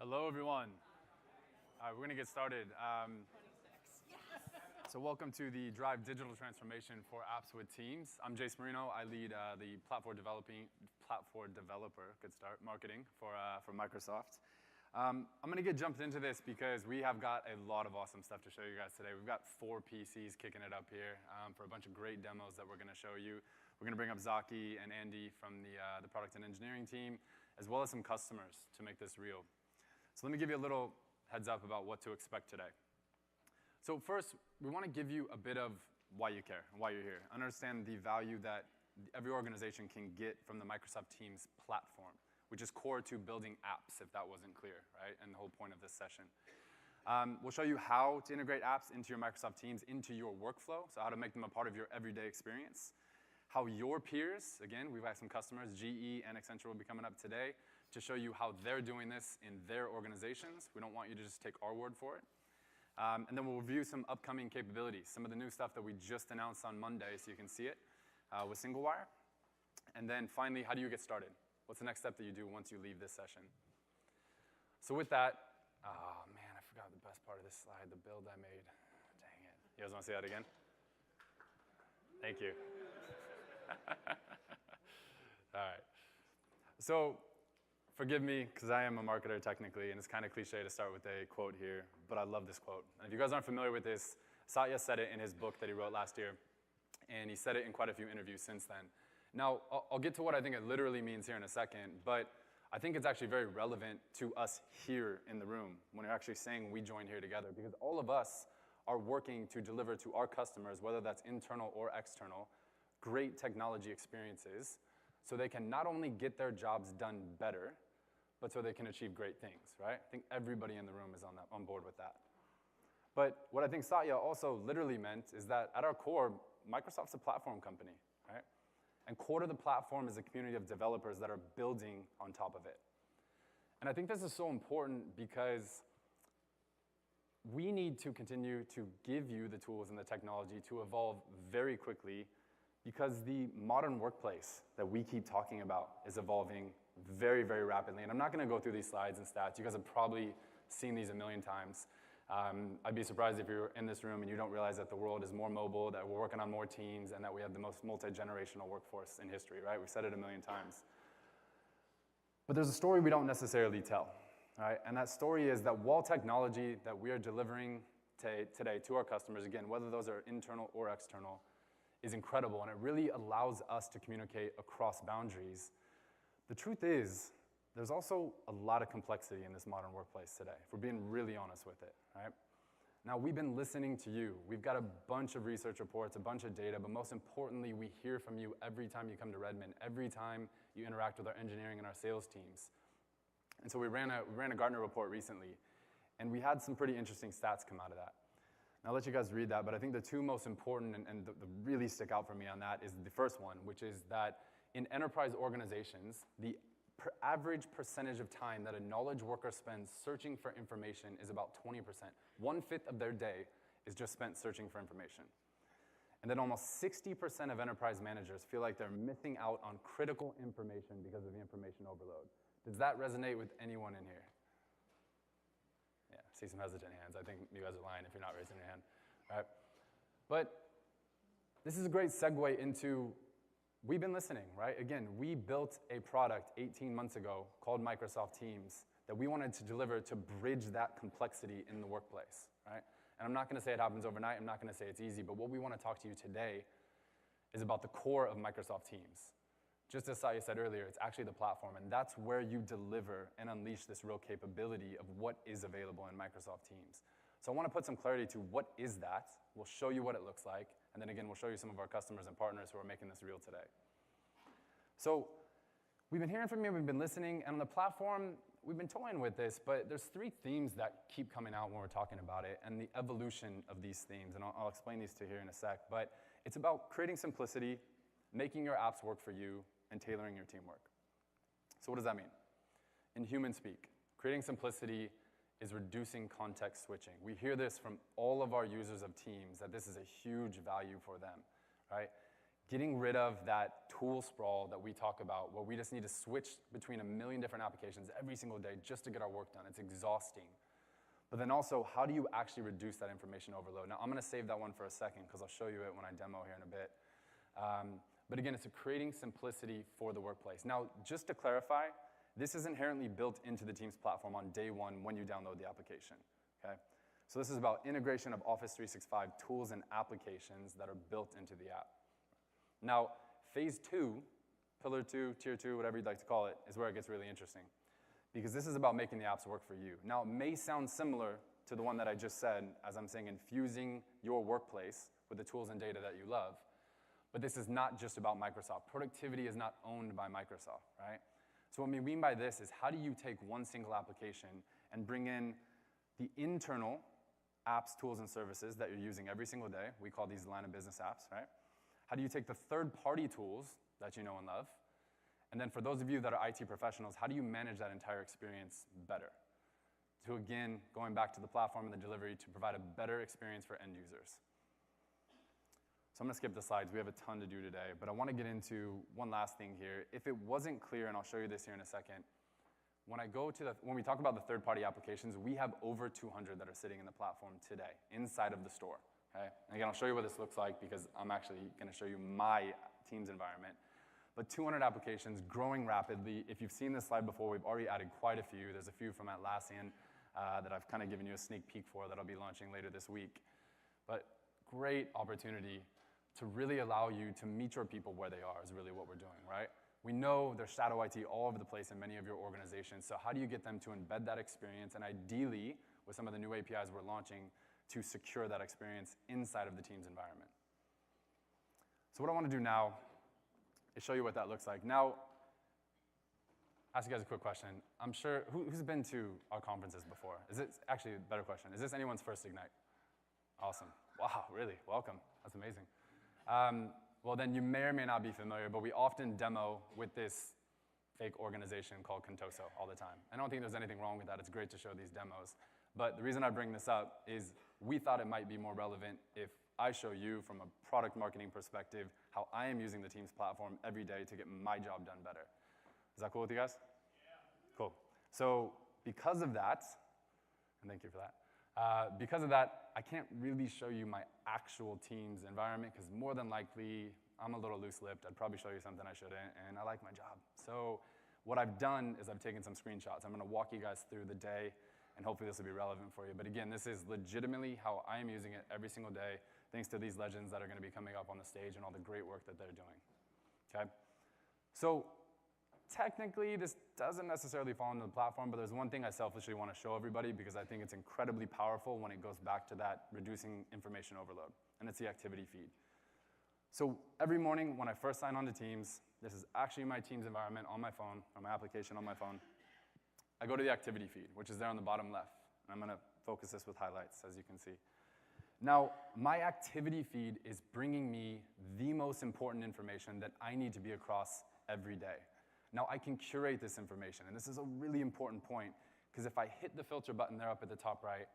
Hello, everyone. All right, we're going to get started. 26. Yes. So welcome to the Drive Digital Transformation for Apps with Teams. I'm Jace Marino. I lead the platform developer, good start, marketing for Microsoft. I'm going to get jumped into this because we have got a lot of awesome stuff to show you guys today. We've got 4 PCs kicking it up here for a bunch of great demos that we're going to show you. We're going to bring up Zaki and Andy from the product and engineering team, as well as some customers to make this real. So let me give you a little heads up about what to expect today. So first, we want to give you a bit of why you care and why you're here. Understand the value that every organization can get from the Microsoft Teams platform, which is core to building apps, if that wasn't clear, right? And the whole point of this session. We'll show you how to integrate apps into your Microsoft Teams, into your workflow, so how to make them a part of your everyday experience. How your peers, again, we've got some customers, GE and Accenture will be coming up today, to show you how they're doing this in their organizations. We don't want you to just take our word for it. And then we'll review some upcoming capabilities, some of the new stuff that we just announced on Monday so you can see it with SingleWire. And then finally, how do you get started? What's the next step that you do once you leave this session? So with that, oh man, I forgot the best part of this slide, the build I made. Dang it. You guys want to see that again? Thank you. All right. So forgive me, because I am a marketer technically, and it's kind of cliche to start with a quote here, but I love this quote. And if you guys aren't familiar with this, Satya said it in his book that he wrote last year, and he said it in quite a few interviews since then. Now, I'll get to what I think it literally means here in a second, but I think it's actually very relevant to us here in the room when we're actually saying we joined here together, because all of us are working to deliver to our customers, whether that's internal or external, great technology experiences so they can not only get their jobs done better, but so they can achieve great things, right? I think everybody in the room is on board with that. But what I think Satya also literally meant is that at our core, Microsoft's a platform company, right? And core to the platform is a community of developers that are building on top of it. And I think this is so important because we need to continue to give you the tools and the technology to evolve very quickly, because the modern workplace that we keep talking about is evolving very, very rapidly. And I'm not going to go through these slides and stats. You guys have probably seen these a million times. I'd be surprised if you're in this room and you don't realize that the world is more mobile, that we're working on more teams, and that we have the most multi-generational workforce in history, right? We've said it a million times. But there's a story we don't necessarily tell, right? And that story is that while technology that we are delivering today to our customers, again, whether those are internal or external, is incredible, and it really allows us to communicate across boundaries. The truth is, there's also a lot of complexity in this modern workplace today, if we're being really honest with it, right? Now, we've been listening to you. We've got a bunch of research reports, a bunch of data, but most importantly, we hear from you every time you come to Redmond, every time you interact with our engineering and our sales teams. And so we ran a Gartner report recently, and we had some pretty interesting stats come out of that. I'll let you guys read that, but I think the two most important and the really stick out for me on that is the first one, which is that in enterprise organizations, the average percentage of time that a knowledge worker spends searching for information is about 20%. 1/5 of their day is just spent searching for information. And then almost 60% of enterprise managers feel like they're missing out on critical information because of the information overload. Does that resonate with anyone in here? Yeah, I see some hesitant hands. I think you guys are lying if you're not raising your hand, right? But this is a great segue into, we've been listening, right? Again, we built a product 18 months ago called Microsoft Teams that we wanted to deliver to bridge that complexity in the workplace, right? And I'm not going to say it happens overnight. I'm not going to say it's easy. But what we want to talk to you today is about the core of Microsoft Teams. Just as Satya said earlier, it's actually the platform, and that's where you deliver and unleash this real capability of what is available in Microsoft Teams. So I want to put some clarity to what is that. We'll show you what it looks like, and then again, we'll show you some of our customers and partners who are making this real today. So we've been hearing from you, we've been listening, and on the platform, we've been toying with this, but there's 3 themes that keep coming out when we're talking about it, and the evolution of these themes, and I'll explain these to you here in a sec, but it's about creating simplicity, making your apps work for you, and tailoring your teamwork. So what does that mean? In human speak, creating simplicity is reducing context switching. We hear this from all of our users of Teams, that this is a huge value for them, right? Getting rid of that tool sprawl that we talk about, where we just need to switch between a million different applications every single day just to get our work done. It's exhausting. But then also, how do you actually reduce that information overload? Now, I'm going to save that one for a second because I'll show you it when I demo here in a bit. But again, it's creating simplicity for the workplace. Now, just to clarify, this is inherently built into the Teams platform on day one when you download the application, okay? So this is about integration of Office 365 tools and applications that are built into the app. Now, phase 2, pillar 2, tier 2, whatever you'd like to call it, is where it gets really interesting. Because this is about making the apps work for you. Now, it may sound similar to the one that I just said, as I'm saying, infusing your workplace with the tools and data that you love. But this is not just about Microsoft. Productivity is not owned by Microsoft, right? So what we mean by this is, how do you take one single application and bring in the internal apps, tools, and services that you're using every single day? We call these line of business apps, right? How do you take the third-party tools that you know and love? And then for those of you that are IT professionals, how do you manage that entire experience better? To, again, going back to the platform and the delivery, to provide a better experience for end users. So I'm going to skip the slides. We have a ton to do today. But I want to get into one last thing here. If it wasn't clear, and I'll show you this here in a second, when we talk about the third-party applications, we have over 200 that are sitting in the platform today, inside of the store. Okay? And again, I'll show you what this looks like because I'm actually going to show you my Teams environment. But 200 applications, growing rapidly. If you've seen this slide before, we've already added quite a few. There's a few from Atlassian that I've kind of given you a sneak peek for that I'll be launching later this week. But great opportunity to really allow you to meet your people where they are is really what we're doing, right? We know there's shadow IT all over the place in many of your organizations, so how do you get them to embed that experience, and ideally, with some of the new APIs we're launching, to secure that experience inside of the Teams environment? So what I want to do now is show you what that looks like. Now, ask you guys a quick question. I'm sure, who's been to our conferences before? Is it, actually, a better question, is this anyone's first Ignite? Awesome. Wow, really? Welcome. That's amazing. Well, then you may or may not be familiar, but we often demo with this fake organization called Contoso all the time. I don't think there's anything wrong with that. It's great to show these demos. But the reason I bring this up is we thought it might be more relevant if I show you from a product marketing perspective how I am using the Teams platform every day to get my job done better. Is that cool with you guys? Yeah. Cool. So because of that, and thank you for that, because of that, I can't really show you my actual Teams environment because more than likely, I'm a little loose-lipped. I'd probably show you something I shouldn't, and I like my job. So what I've done is I've taken some screenshots. I'm going to walk you guys through the day, and hopefully this will be relevant for you. But again, this is legitimately how I am using it every single day, thanks to these legends that are going to be coming up on the stage and all the great work that they're doing. Okay? So technically, this doesn't necessarily fall into the platform, but there's one thing I selfishly want to show everybody because I think it's incredibly powerful when it goes back to that reducing information overload, and it's the activity feed. So every morning when I first sign on to Teams, this is actually my Teams environment on my phone, or my application on my phone. I go to the activity feed, which is there on the bottom left. And I'm going to focus this with highlights, as you can see. Now, my activity feed is bringing me the most important information that I need to be across every day. Now, I can curate this information, and this is a really important point, because if I hit the filter button there up at the top right,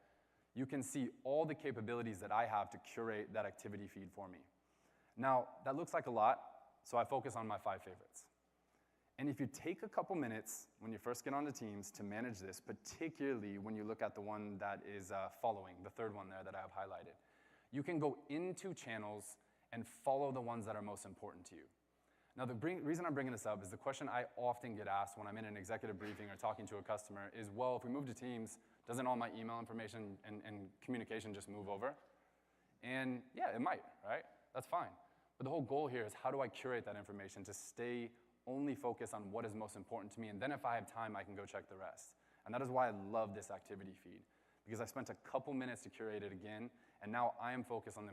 you can see all the capabilities that I have to curate that activity feed for me. Now, that looks like a lot, so I focus on my 5 favorites. And if you take a couple minutes when you first get onto Teams to manage this, particularly when you look at the one that is following, the third one there that I have highlighted, you can go into channels and follow the ones that are most important to you. Now, the reason I'm bringing this up is the question I often get asked when I'm in an executive briefing or talking to a customer is, well, if we move to Teams, doesn't all my email information and communication just move over? And yeah, it might, right? That's fine. But the whole goal here is how do I curate that information to stay only focused on what is most important to me, and then if I have time, I can go check the rest. And that is why I love this activity feed, because I spent a couple minutes to curate it again, and now I am focused on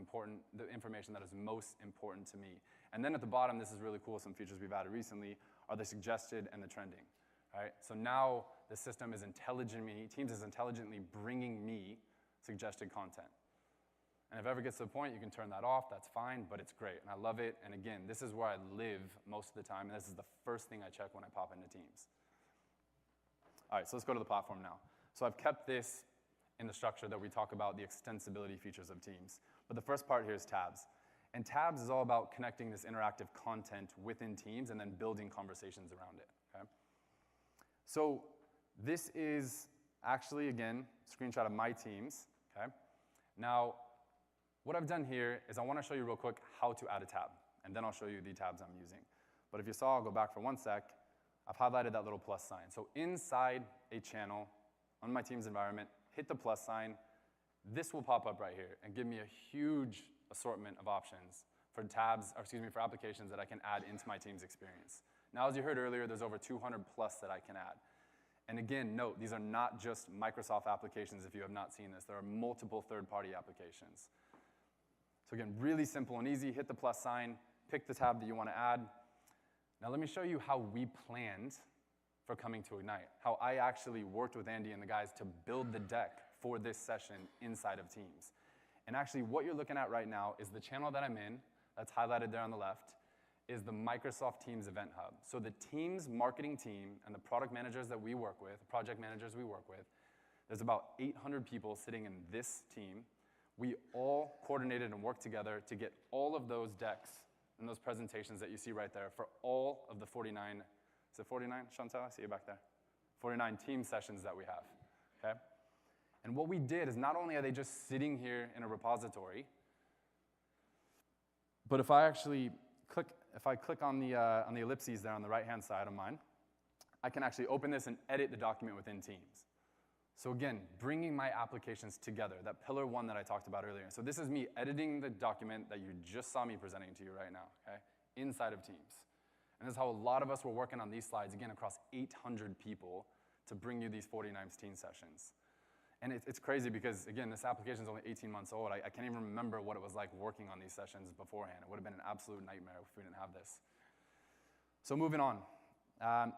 the information that is most important to me. And then at the bottom, this is really cool, some features we've added recently, are the suggested and the trending. Right? So now the system is Teams is intelligently bringing me suggested content. And if it ever gets to the point you can turn that off, that's fine, but it's great, and I love it. And again, this is where I live most of the time, and this is the first thing I check when I pop into Teams. All right, so let's go to the platform now. So I've kept this in the structure that we talk about the extensibility features of Teams. But the first part here is tabs. And tabs is all about connecting this interactive content within teams and then building conversations around it, okay? So this is actually, again, a screenshot of my teams, okay? Now, what I've done here is I want to show you real quick how to add a tab, and then I'll show you the tabs I'm using. But if you saw, I'll go back for 1 sec. I've highlighted that little plus sign. So inside a channel on my team's environment, hit the plus sign. This will pop up right here and give me a huge assortment of options for tabs, or excuse me, for applications that I can add into my team's experience. Now, as you heard earlier, there's over 200 plus that I can add. And again, note, these are not just Microsoft applications if you have not seen this. There are multiple third-party applications. So again, really simple and easy. Hit the plus sign, pick the tab that you want to add. Now let me show you how we planned for coming to Ignite, how I actually worked with Andy and the guys to build the deck for this session inside of Teams. And actually, what you're looking at right now is the channel that I'm in, that's highlighted there on the left, is the Microsoft Teams Event Hub. So the Teams marketing team and the product managers that we work with, project managers we work with, there's about 800 people sitting in this team. We all coordinated and worked together to get all of those decks and those presentations that you see right there for all of the 49, is it 49, Chantal? I see you back there. 49 team sessions that we have, okay? And what we did is not only are they just sitting here in a repository, but if I actually click on the ellipses there on the right-hand side of mine, I can actually open this and edit the document within Teams. So again, bringing my applications together, that pillar 1 that I talked about earlier. So this is me editing the document that you just saw me presenting to you right now, okay, inside of Teams. And this is how a lot of us were working on these slides, again, across 800 people to bring you these 49 team sessions. And it's crazy because, again, this application is only 18 months old. I can't even remember what it was like working on these sessions beforehand. It would have been an absolute nightmare if we didn't have this. So moving on.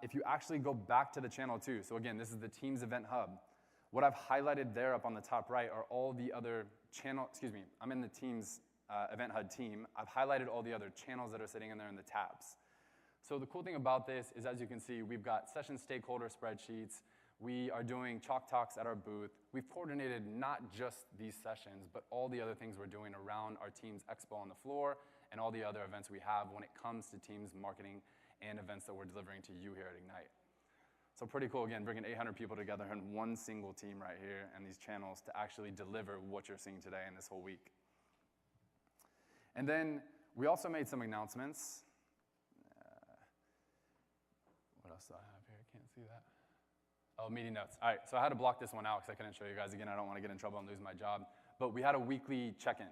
If you actually go back to the channel too, so again, this is the Teams Event Hub. What I've highlighted there up on the top right are all the other I'm in the Teams Event Hub team. I've highlighted all the other channels that are sitting in there in the tabs. So the cool thing about this is, as you can see, we've got session stakeholder spreadsheets. We are doing chalk talks at our booth. We've coordinated not just these sessions, but all the other things we're doing around our Teams Expo on the floor and all the other events we have when it comes to Teams marketing and events that we're delivering to you here at Ignite. So pretty cool, again, bringing 800 people together in one single team right here and these channels to actually deliver what you're seeing today and this whole week. And then we also made some announcements. What else do I have here? I can't see that. Oh, meeting notes. All right, so I had to block this one out because I couldn't show you guys again. I don't want to get in trouble and lose my job. But we had a weekly check-in.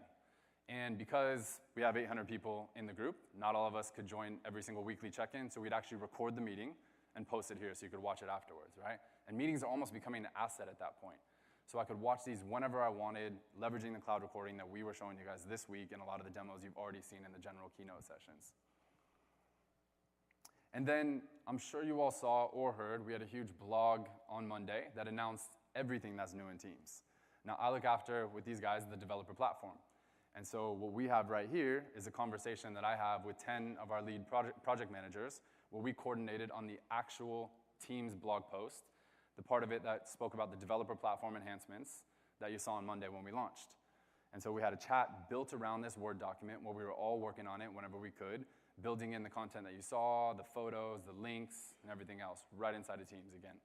And because we have 800 people in the group, not all of us could join every single weekly check-in, so we'd actually record the meeting and post it here so you could watch it afterwards, right? And meetings are almost becoming an asset at that point. So I could watch these whenever I wanted, leveraging the cloud recording that we were showing you guys this week and a lot of the demos you've already seen in the general keynote sessions. And then I'm sure you all saw or heard, we had a huge blog on Monday that announced everything that's new in Teams. Now, I look after, with these guys, the developer platform. And so what we have right here is a conversation that I have with 10 of our lead project managers where we coordinated on the actual Teams blog post, the part of it that spoke about the developer platform enhancements that you saw on Monday when we launched. And so we had a chat built around this Word document where we were all working on it whenever we could, building in the content that you saw, the photos, the links, and everything else right inside of Teams again.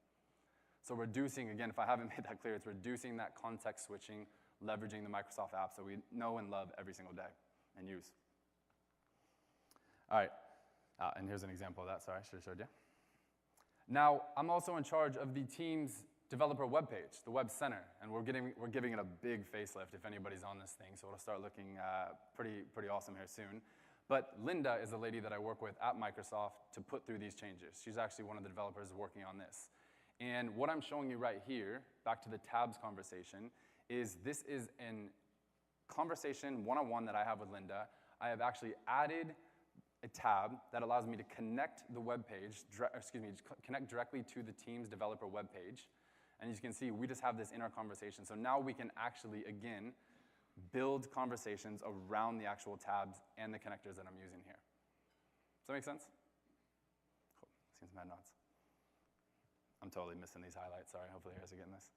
So reducing, again, if I haven't made that clear, it's reducing that context switching, leveraging the Microsoft apps that we know and love every single day and use. All right, and here's an example of that. Sorry, I should have showed you. Now, I'm also in charge of the Teams developer webpage, the Web Center, and we're giving it a big facelift if anybody's on this thing, so it'll start looking pretty awesome here soon. But Linda is the lady that I work with at Microsoft to put through these changes. She's actually one of the developers working on this. And what I'm showing you right here, back to the tabs conversation, is this is a conversation one-on-one that I have with Linda. I have actually added a tab that allows me to connect the web page, connect directly to the Teams developer web page. And as you can see, we just have this in our conversation. So now we can actually, again, build conversations around the actual tabs and the connectors that I'm using here. Does that make sense? Cool. Seen some head nods. I'm totally missing these highlights. Sorry, hopefully you guys are getting this.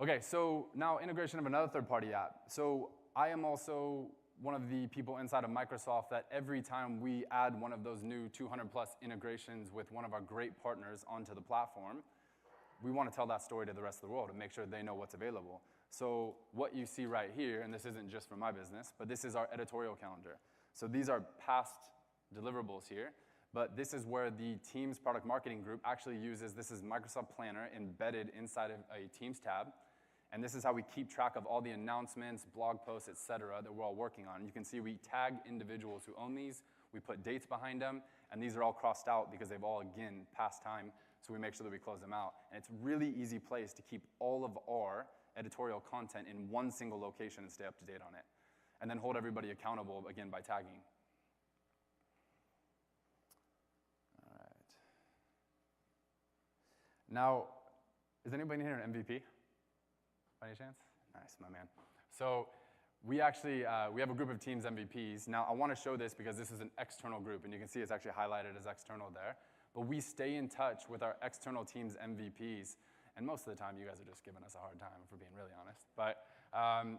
Okay, so now integration of another third-party app. So I am also one of the people inside of Microsoft that every time we add one of those new 200 plus integrations with one of our great partners onto the platform, we want to tell that story to the rest of the world and make sure they know what's available. So what you see right here, and this isn't just for my business, but this is our editorial calendar. So these are past deliverables here, but this is where the Teams product marketing group actually uses, this is Microsoft Planner embedded inside of a Teams tab. And this is how we keep track of all the announcements, blog posts, et cetera, that we're all working on. You can see we tag individuals who own these, we put dates behind them, and these are all crossed out because they've all, again, passed time, so we make sure that we close them out. And it's a really easy place to keep all of our editorial content in one single location and stay up to date on it. And then hold everybody accountable, again, by tagging. All right. Now, is anybody here an MVP? By any chance? Nice, my man. So we actually, we have a group of Teams MVPs. Now, I want to show this because this is an external group, and you can see it's actually highlighted as external there. But we stay in touch with our external Teams MVPs, and most of the time, you guys are just giving us a hard time, if we're being really honest. But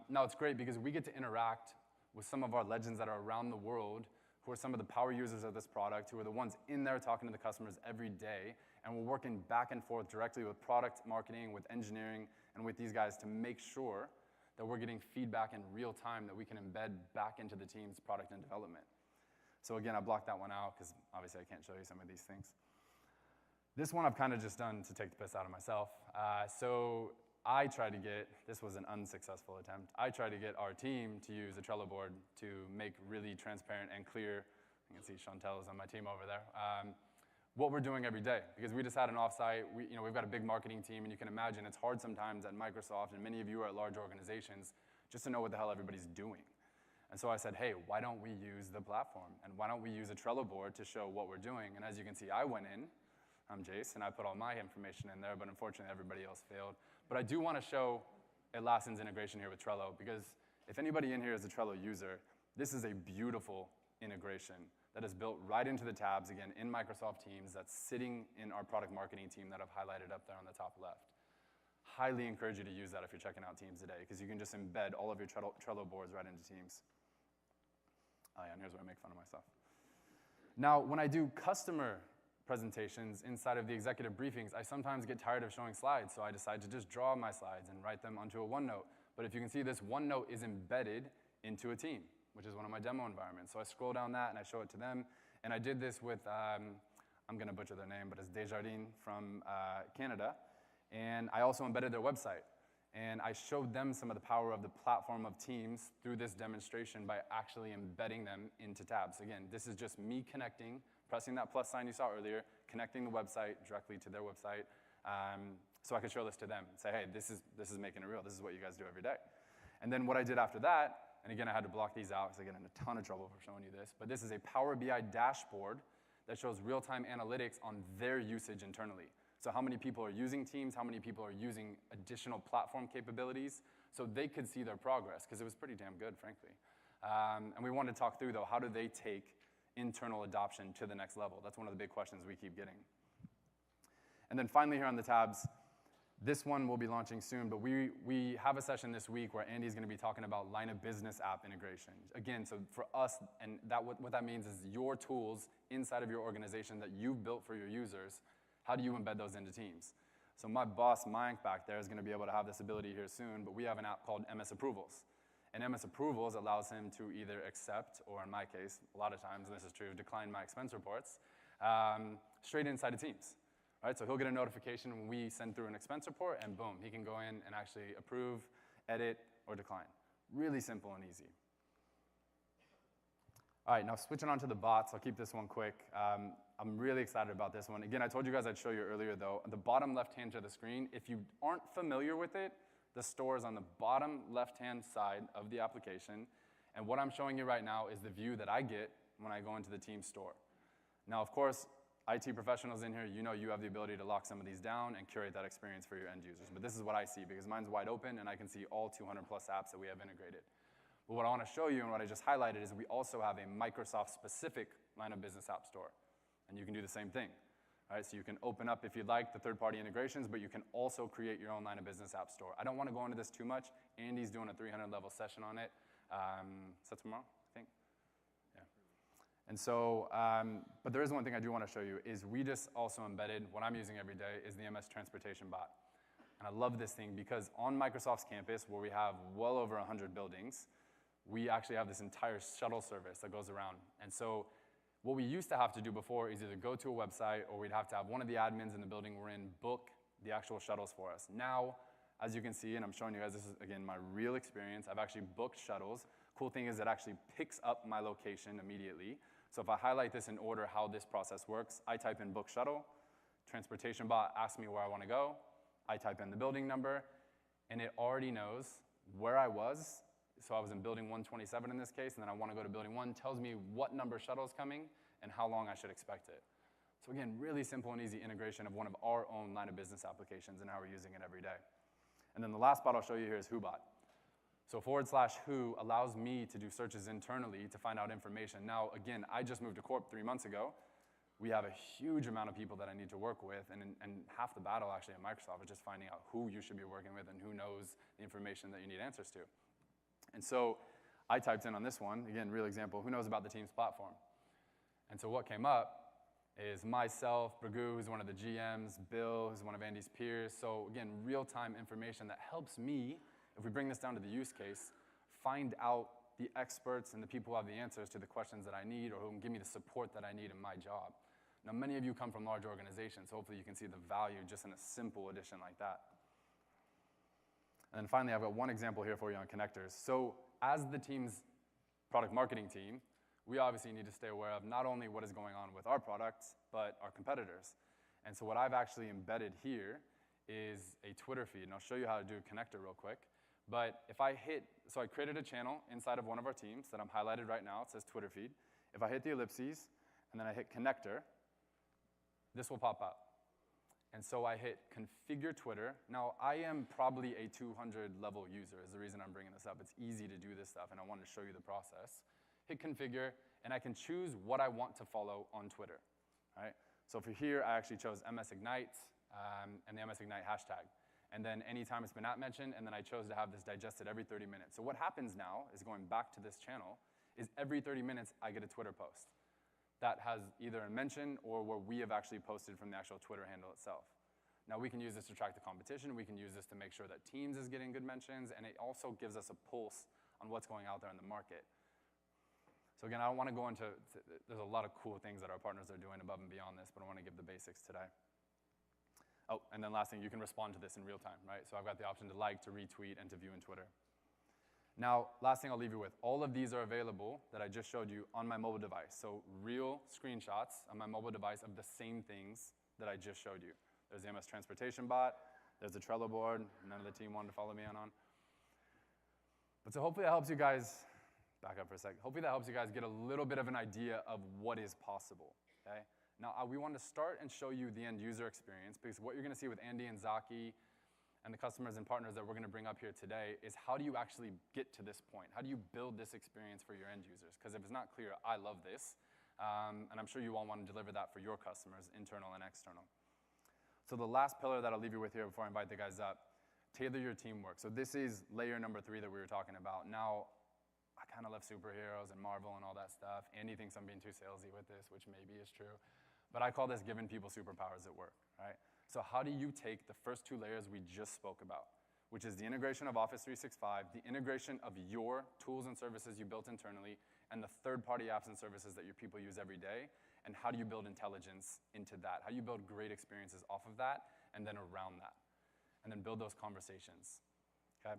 no, it's great because we get to interact with some of our legends that are around the world, who are some of the power users of this product, who are the ones in there talking to the customers every day, and we're working back and forth directly with product marketing, with engineering, and with these guys to make sure that we're getting feedback in real time that we can embed back into the team's product and development. So again, I blocked that one out because obviously I can't show you some of these things. This one I've kind of just done to take the piss out of myself. So I tried to get, this was an unsuccessful attempt, I tried to get our team to use a Trello board to make really transparent and clear, you can see Chantel is on my team over there, what we're doing every day. Because we just had an offsite, we've got a big marketing team, and you can imagine it's hard sometimes at Microsoft, and many of you are at large organizations, just to know what the hell everybody's doing. And so I said, hey, why don't we use the platform? And why don't we use a Trello board to show what we're doing? And as you can see, I went in, I'm Jace, and I put all my information in there, but unfortunately everybody else failed. But I do want to show Atlassian's integration here with Trello, because if anybody in here is a Trello user, this is a beautiful integration that is built right into the tabs, again, in Microsoft Teams, that's sitting in our product marketing team that I've highlighted up there on the top left. Highly encourage you to use that if you're checking out Teams today, because you can just embed all of your Trello boards right into Teams. Oh yeah, and here's where I make fun of myself. Now, when I do customer presentations inside of the executive briefings, I sometimes get tired of showing slides, so I decide to just draw my slides and write them onto a OneNote. But if you can see, this OneNote is embedded into a team, which is one of my demo environments. So I scroll down that and I show it to them. And I did this with, I'm gonna butcher their name, but it's Desjardins from Canada. And I also embedded their website. And I showed them some of the power of the platform of Teams through this demonstration by actually embedding them into tabs. Again, this is just me connecting, pressing that plus sign you saw earlier, connecting the website directly to their website, so I could show this to them and say, hey, this is making it real. This is what you guys do every day. And then what I did after that, and again, I had to block these out because I get in a ton of trouble for showing you this, but this is a Power BI dashboard that shows real-time analytics on their usage internally. So how many people are using Teams, how many people are using additional platform capabilities, so they could see their progress, because it was pretty damn good, frankly. And we wanted to talk through, though, how do they take internal adoption to the next level? That's one of the big questions we keep getting. And then finally here on the tabs, this one will be launching soon, but we have a session this week where Andy's gonna be talking about line of business app integration. Again, so for us, and what that means is your tools inside of your organization that you've built for your users, how do you embed those into Teams? So my boss, Mayank, back there is gonna be able to have this ability here soon, but we have an app called MS Approvals. And MS Approvals allows him to either accept, or in my case, a lot of times, and this is true, decline my expense reports, straight inside of Teams. Right, so he'll get a notification when we send through an expense report, and boom, he can go in and actually approve, edit, or decline. Really simple and easy. All right, now switching on to the bots, I'll keep this one quick. I'm really excited about this one. Again, I told you guys I'd show you earlier, though. The bottom left-hand to the screen, if you aren't familiar with it, the store is on the bottom left-hand side of the application, and what I'm showing you right now is the view that I get when I go into the Teams store. Now, of course, IT professionals in here, you know you have the ability to lock some of these down and curate that experience for your end users. But this is what I see, because mine's wide open and I can see all 200 plus apps that we have integrated. But what I want to show you and what I just highlighted is we also have a Microsoft-specific line of business app store. And you can do the same thing. All right, so you can open up, if you'd like, the third-party integrations, but you can also create your own line of business app store. I don't want to go into this too much. Andy's doing a 300-level session on it. Is that tomorrow, I think? Yeah. And so, but there is one thing I do want to show you, is we just also embedded, what I'm using every day is the MS Transportation Bot. And I love this thing because on Microsoft's campus, where we have well over 100 buildings, we actually have this entire shuttle service that goes around. And so what we used to have to do before is either go to a website or we'd have to have one of the admins in the building we're in book the actual shuttles for us. Now, as you can see, and I'm showing you guys, this is, again, my real experience. I've actually booked shuttles. Cool thing is it actually picks up my location immediately. So if I highlight this in order how this process works, I type in book shuttle, transportation bot asks me where I want to go, I type in the building number, and it already knows where I was. So I was in building 127 in this case, and then I want to go to building 1, tells me what number shuttle is coming and how long I should expect it. So again, really simple and easy integration of one of our own line of business applications and how we're using it every day. And then the last bot I'll show you here is WhoBot. So /who allows me to do searches internally to find out information. Now, again, I just moved to Corp 3 months ago. We have a huge amount of people that I need to work with, and half the battle actually at Microsoft is just finding out who you should be working with and who knows the information that you need answers to. And so I typed in on this one, again, real example, who knows about the Teams platform? And so what came up is myself, Bragu, who's one of the GMs, Bill, who's one of Andy's peers. So again, real-time information that helps me, if we bring this down to the use case, find out the experts and the people who have the answers to the questions that I need or who can give me the support that I need in my job. Now, many of you come from large organizations, so hopefully you can see the value just in a simple addition like that. And then finally, I've got one example here for you on connectors. So as the team's product marketing team, we obviously need to stay aware of not only what is going on with our products, but our competitors. And so what I've actually embedded here is a Twitter feed, and I'll show you how to do a connector real quick. But if I hit, so I created a channel inside of one of our teams that I'm highlighted right now. It says Twitter feed. If I hit the ellipses, and then I hit connector, this will pop up. And so I hit configure Twitter. Now, I am probably a 200 level user is the reason I'm bringing this up. It's easy to do this stuff, and I wanted to show you the process. Hit configure, and I can choose what I want to follow on Twitter. Right? So for here, I actually chose MS Ignite and the MS Ignite hashtag. And then anytime it's been mentioned, and then I chose to have this digested every 30 minutes. So what happens now is going back to this channel is every 30 minutes I get a Twitter post that has either a mention or where we have actually posted from the actual Twitter handle itself. Now we can use this to track the competition, we can use this to make sure that Teams is getting good mentions, and it also gives us a pulse on what's going out there in the market. So again, I don't want to go into, there's a lot of cool things that our partners are doing above and beyond this, but I want to give the basics today. Oh, and then last thing, you can respond to this in real time, right? So I've got the option to like, to retweet, and to view in Twitter. Now, last thing I'll leave you with, all of these are available that I just showed you on my mobile device. So real screenshots on my mobile device of the same things that I just showed you. There's the MS Transportation Bot, there's the Trello board, none of the team wanted to follow me on. But so hopefully that helps you guys, back up for a second, hopefully that helps you guys get a little bit of an idea of what is possible, okay? Now, we want to start and show you the end user experience because what you're going to see with Andy and Zaki and the customers and partners that we're going to bring up here today is how do you actually get to this point? How do you build this experience for your end users? Because if it's not clear, I love this, and I'm sure you all want to deliver that for your customers, internal and external. So the last pillar that I'll leave you with here before I invite the guys up, tailor your teamwork. So this is layer number 3 that we were talking about. Now, I kind of love superheroes and Marvel and all that stuff. Andy thinks I'm being too salesy with this, which maybe is true. But I call this giving people superpowers at work, right? So how do you take the first 2 layers we just spoke about, which is the integration of Office 365, the integration of your tools and services you built internally, and the third-party apps and services that your people use every day, and how do you build intelligence into that? How do you build great experiences off of that and then around that? And then build those conversations, okay?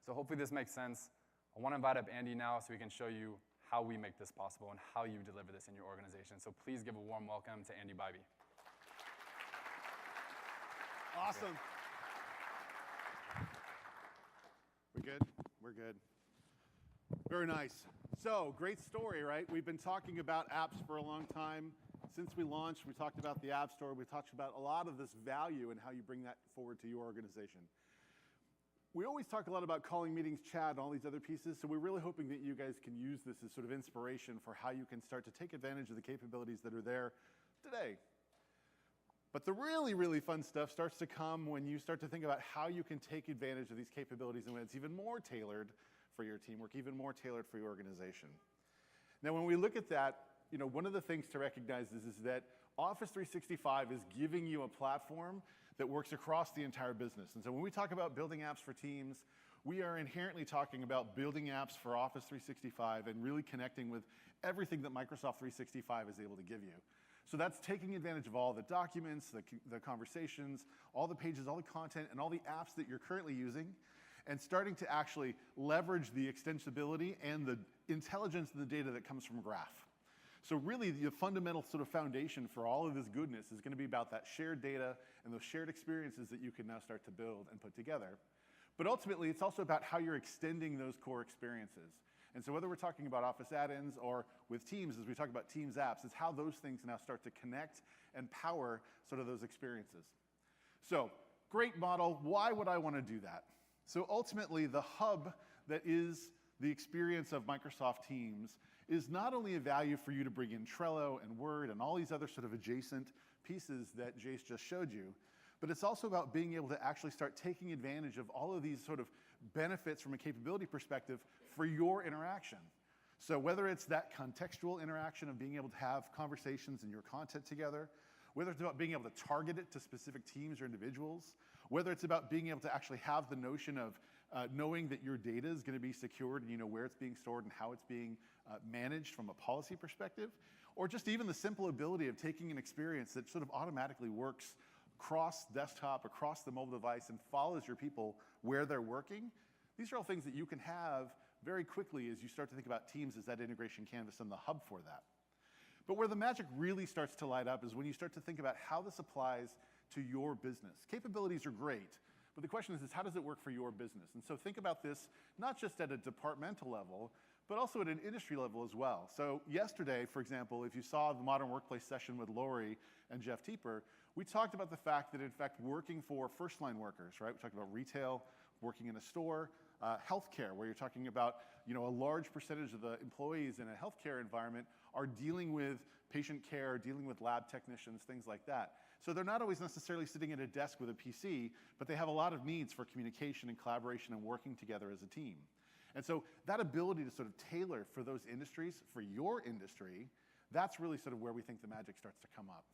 So hopefully this makes sense. I want to invite up Andy now so we can show you how we make this possible and how you deliver this in your organization. So please give a warm welcome to Andy Bybee. Awesome. We good? We're good. Very nice. So, great story, right? We've been talking about apps for a long time. Since we launched, we talked about the App Store. We talked about a lot of this value and how you bring that forward to your organization. We always talk a lot about calling meetings, chat, and all these other pieces, so we're really hoping that you guys can use this as sort of inspiration for how you can start to take advantage of the capabilities that are there today. But the really, really fun stuff starts to come when you start to think about how you can take advantage of these capabilities and when it's even more tailored for your teamwork, even more tailored for your organization. Now, when we look at that, one of the things to recognize is that Office 365 is giving you a platform that works across the entire business. And so when we talk about building apps for teams, we are inherently talking about building apps for Office 365 and really connecting with everything that Microsoft 365 is able to give you. So that's taking advantage of all the documents, the conversations, all the pages, all the content, and all the apps that you're currently using, and starting to actually leverage the extensibility and the intelligence and the data that comes from Graph. So really, the fundamental sort of foundation for all of this goodness is going to be about that shared data and those shared experiences that you can now start to build and put together. But ultimately, it's also about how you're extending those core experiences. And so whether we're talking about Office add-ins or with Teams, as we talk about Teams apps, it's how those things now start to connect and power sort of those experiences. So great model. Why would I want to do that? So ultimately, the hub that is the experience of Microsoft Teams is not only a value for you to bring in Trello and Word and all these other sort of adjacent pieces that Jace just showed you, but it's also about being able to actually start taking advantage of all of these sort of benefits from a capability perspective for your interaction. So whether it's that contextual interaction of being able to have conversations and your content together, whether it's about being able to target it to specific teams or individuals, whether it's about being able to actually have the notion of knowing that your data is going to be secured and you know where it's being stored and how it's being managed from a policy perspective, or just even the simple ability of taking an experience that sort of automatically works across desktop, across the mobile device, and follows your people where they're working. These are all things that you can have very quickly as you start to think about Teams as that integration canvas and the hub for that. But where the magic really starts to light up is when you start to think about how this applies to your business. Capabilities are great, but the question is how does it work for your business? And so think about this not just at a departmental level, but also at an industry level as well. So yesterday, for example, if you saw the Modern Workplace session with Lori and Jeff Teeper, we talked about the fact that, in fact, working for first-line workers, right? We talked about retail, working in a store, healthcare, where you're talking about, a large percentage of the employees in a healthcare environment are dealing with patient care, dealing with lab technicians, things like that. So they're not always necessarily sitting at a desk with a PC, but they have a lot of needs for communication and collaboration and working together as a team. And so that ability to sort of tailor for those industries, for your industry, that's really sort of where we think the magic starts to come up.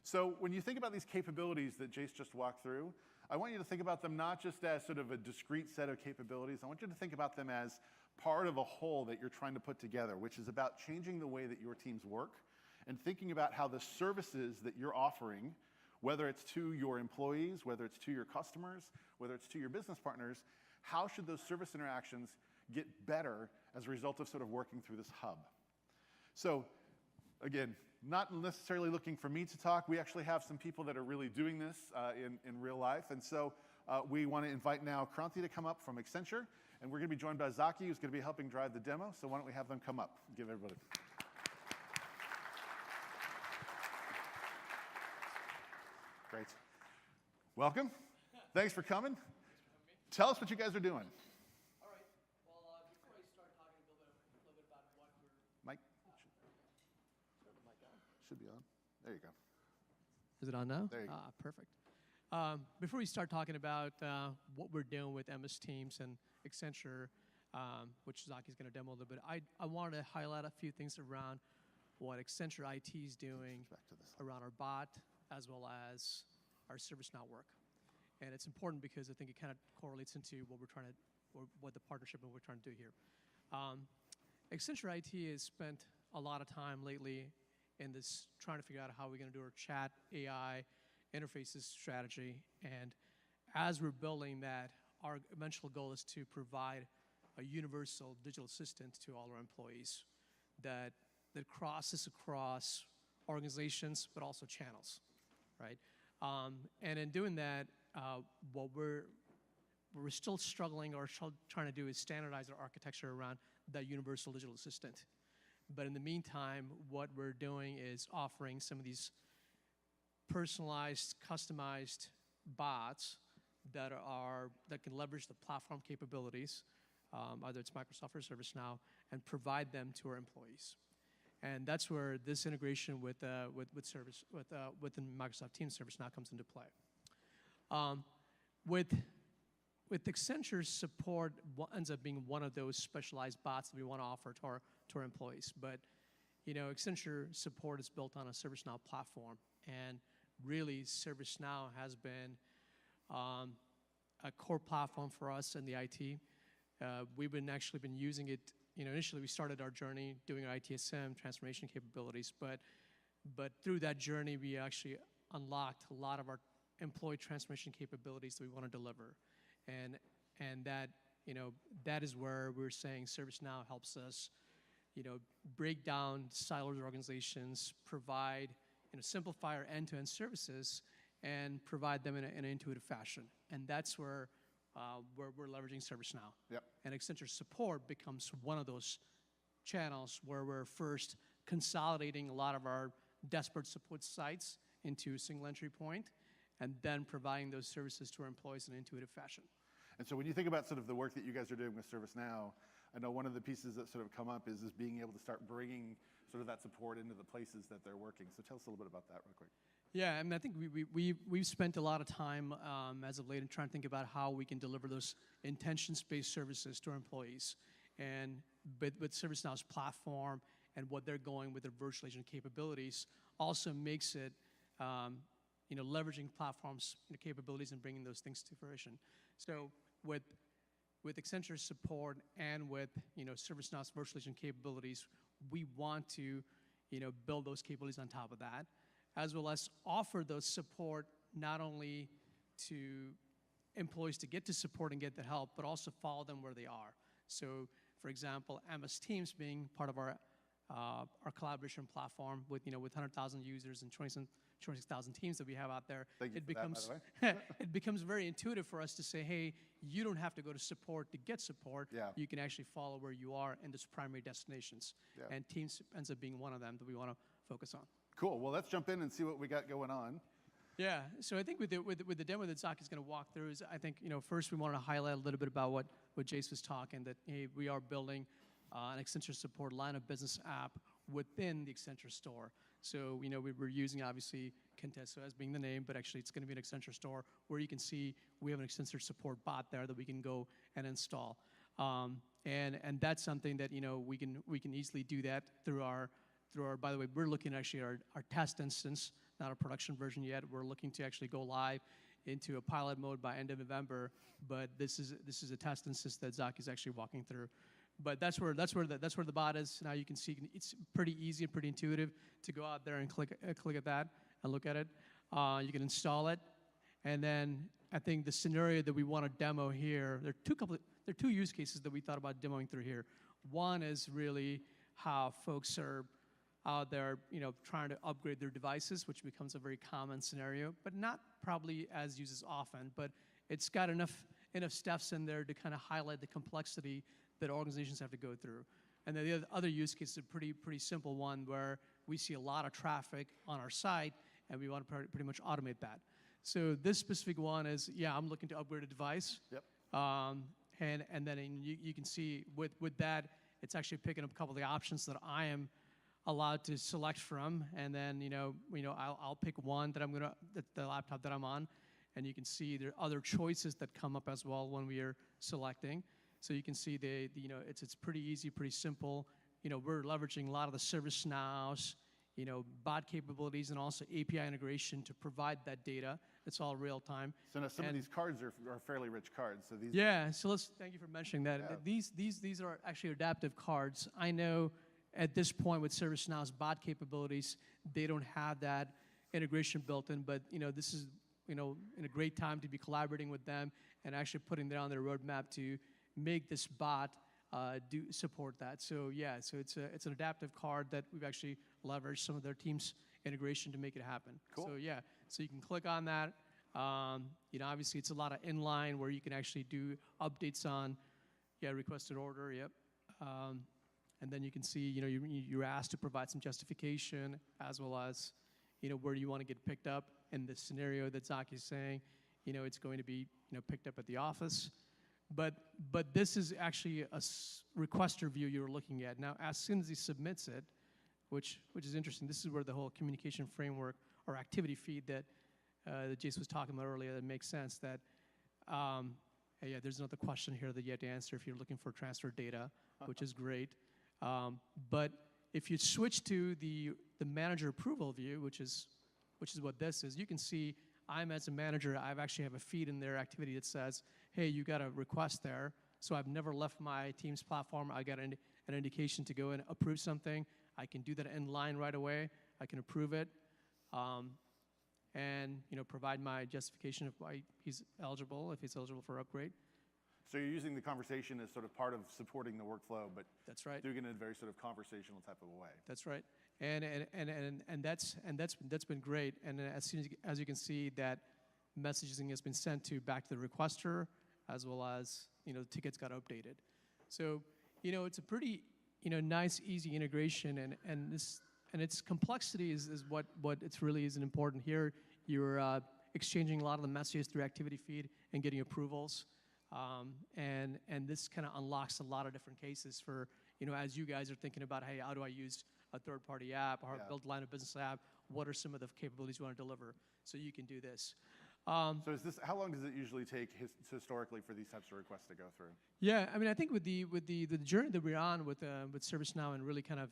So when you think about these capabilities that Jace just walked through, I want you to think about them not just as sort of a discrete set of capabilities. I want you to think about them as part of a whole that you're trying to put together, which is about changing the way that your teams work and thinking about how the services that you're offering, whether it's to your employees, whether it's to your customers, whether it's to your business partners, how should those service interactions get better as a result of sort of working through this hub? So again, not necessarily looking for me to talk. We actually have some people that are really doing this in real life. And so we want to invite now Kranti to come up from Accenture. And we're going to be joined by Zaki, who's going to be helping drive the demo. So why don't we have them come up and give everybody. Great. Welcome. Thanks for coming. Tell us what you guys are doing. All right. Well, before I start talking a little bit about what we're... Mike? Should be on. There you go. Is it on now? There you go. Perfect. Before we start talking about what we're doing with MS Teams and Accenture, which Zaki's going to demo a little bit, I wanted to highlight a few things around what Accenture IT is doing around our bot as well as our ServiceNow work. And it's important because I think it kind of correlates into what we're trying to, or what the partnership and what we're trying to do here. Accenture IT has spent a lot of time lately in this trying to figure out how we're going to do our chat AI interfaces strategy. And as we're building that, our eventual goal is to provide a universal digital assistant to all our employees that crosses across organizations, but also channels, right? And in doing that, what we're still struggling or trying to do is standardize our architecture around that universal digital assistant. But in the meantime, what we're doing is offering some of these personalized, customized bots that can leverage the platform capabilities, either it's Microsoft or ServiceNow, and provide them to our employees. And that's where this integration with the Microsoft Teams ServiceNow comes into play. with Accenture support ends up being one of those specialized bots that we want to offer to our employees. But Accenture support is built on a ServiceNow platform, and really ServiceNow has been a core platform for us in the IT. We've actually been using it. Initially we started our journey doing our ITSM transformation capabilities, but through that journey we actually unlocked a lot of our employee transformation capabilities that we want to deliver, and that is where we're saying ServiceNow helps us, break down siloed organizations, provide, simplify our end-to-end services, and provide them in an intuitive fashion. And that's where we're leveraging ServiceNow. Yep. And Accenture support becomes one of those channels where we're first consolidating a lot of our desperate support sites into a single entry point, and then providing those services to our employees in an intuitive fashion. And so when you think about sort of the work that you guys are doing with ServiceNow, I know one of the pieces that sort of come up is being able to start bringing sort of that support into the places that they're working. So tell us a little bit about that real quick. Yeah, I mean, I think we've spent a lot of time as of late in trying to think about how we can deliver those intention-based services to our employees. And with ServiceNow's platform and what they're going with their virtual agent capabilities also makes it, leveraging platforms capabilities and bringing those things to fruition. So with Accenture support and with ServiceNow's virtual agent capabilities, we want to build those capabilities on top of that, as well as offer those support not only to employees to get to support and get the help, but also follow them where they are. So, for example, MS Teams being part of our collaboration platform with 100,000 users and 26,000 teams that we have out there, it becomes very intuitive for us to say, hey, you don't have to go to support to get support. Yeah. You can actually follow where you are in those primary destinations. Yeah. And Teams ends up being one of them that we want to focus on. Cool. Well, let's jump in and see what we got going on. Yeah. So I think with the demo that Zach is going to walk through is, I think, first we wanted to highlight a little bit about what Jace was talking, that, hey, we are building an Accenture support line of business app within the Accenture store. So, we were using, obviously, Contessa as being the name, but actually it's going to be an Accenture store where you can see we have an Accenture support bot there that we can go and install. And that's something that, we can easily do that through our, by the way, we're looking at actually our test instance, not a production version yet. We're looking to actually go live into a pilot mode by end of November, but this is a test instance that Zach is actually walking through. But that's where the bot is. Now you can see it's pretty easy and pretty intuitive to go out there and click at that and look at it. You can install it, and then I think the scenario that we want to demo here, there are two use cases that we thought about demoing through here. One is really how folks are out there, trying to upgrade their devices, which becomes a very common scenario, but not probably as used as often. But it's got enough steps in there to kind of highlight the complexity that organizations have to go through. And then the other use case is a pretty simple one where we see a lot of traffic on our site, and we want to pretty much automate that. So this specific one is, I'm looking to upgrade a device. Yep. And then you can see with that, it's actually picking up a couple of the options that I am allowed to select from, and then I'll pick one that the laptop that I'm on, and you can see there are other choices that come up as well when we are selecting. So you can see it's pretty easy, pretty simple. We're leveraging a lot of the ServiceNow's bot capabilities and also API integration to provide that data. It's all real time. So now some of these cards are fairly rich cards. So these. Yeah. So thank you for mentioning that. Yeah. These are actually adaptive cards. I know at this point with ServiceNow's bot capabilities, they don't have that integration built in, but this is in a great time to be collaborating with them and actually putting that on their roadmap to make this bot do support that. So so it's an adaptive card that we've actually leveraged some of their team's integration to make it happen. Cool. So so you can click on that. Obviously it's a lot of inline where you can actually do updates on requested order. Yep. And then you can see you're asked to provide some justification as well as where you want to get picked up. In the scenario that Zach is saying, it's going to be picked up at the office. But this is actually a requester view you're looking at. Now, as soon as he submits it, which is interesting, this is where the whole communication framework or activity feed that Jason was talking about earlier that makes sense, that hey, yeah, there's another question here that you have to answer if you're looking for transfer data, which is great. But if you switch to the manager approval view, which is what this is, you can see I'm as a manager, I actually have a feed in their activity that says, hey, you got a request there. So I've never left my Teams platform. I got an indication to go and approve something. I can do that in line right away. I can approve it, and provide my justification of why he's eligible, if he's eligible for upgrade. So you're using the conversation as sort of part of supporting the workflow, but That's right. doing it in a very sort of conversational type of a way. That's right, and that's been great. And as you can see, that messaging has been sent back to the requester, as well as the tickets got updated. So it's a pretty nice, easy integration, and its complexity is what it's really isn't important here. You're exchanging a lot of the messages through activity feed and getting approvals, and this kind of unlocks a lot of different cases for as you guys are thinking about, hey, how do I use a third-party app or build a line of business app? What are some of the capabilities you want to deliver? So you can do this. So how long does it usually take historically for these types of requests to go through? Yeah, I mean, I think with the journey that we're on with ServiceNow and really kind of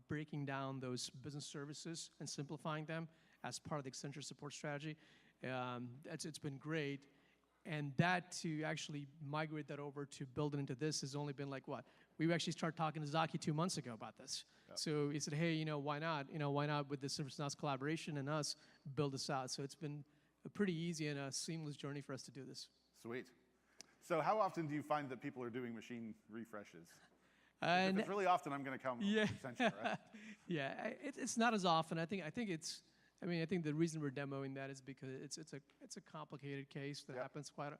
breaking down those business services and simplifying them as part of the Accenture support strategy, it's been great. And that to actually migrate that over to build it into this has only been like what? We actually started talking to Zaki 2 months ago about this. Yep. So he said, hey, why not? Why not with the ServiceNow's collaboration and us build this out? So it's been a pretty easy and a seamless journey for us to do this. Sweet. So how often do you find that people are doing machine refreshes? If it's really often, I'm going to come to Accenture, right? Yeah, it's not as often. I think the reason we're demoing that is because it's a complicated case that happens quite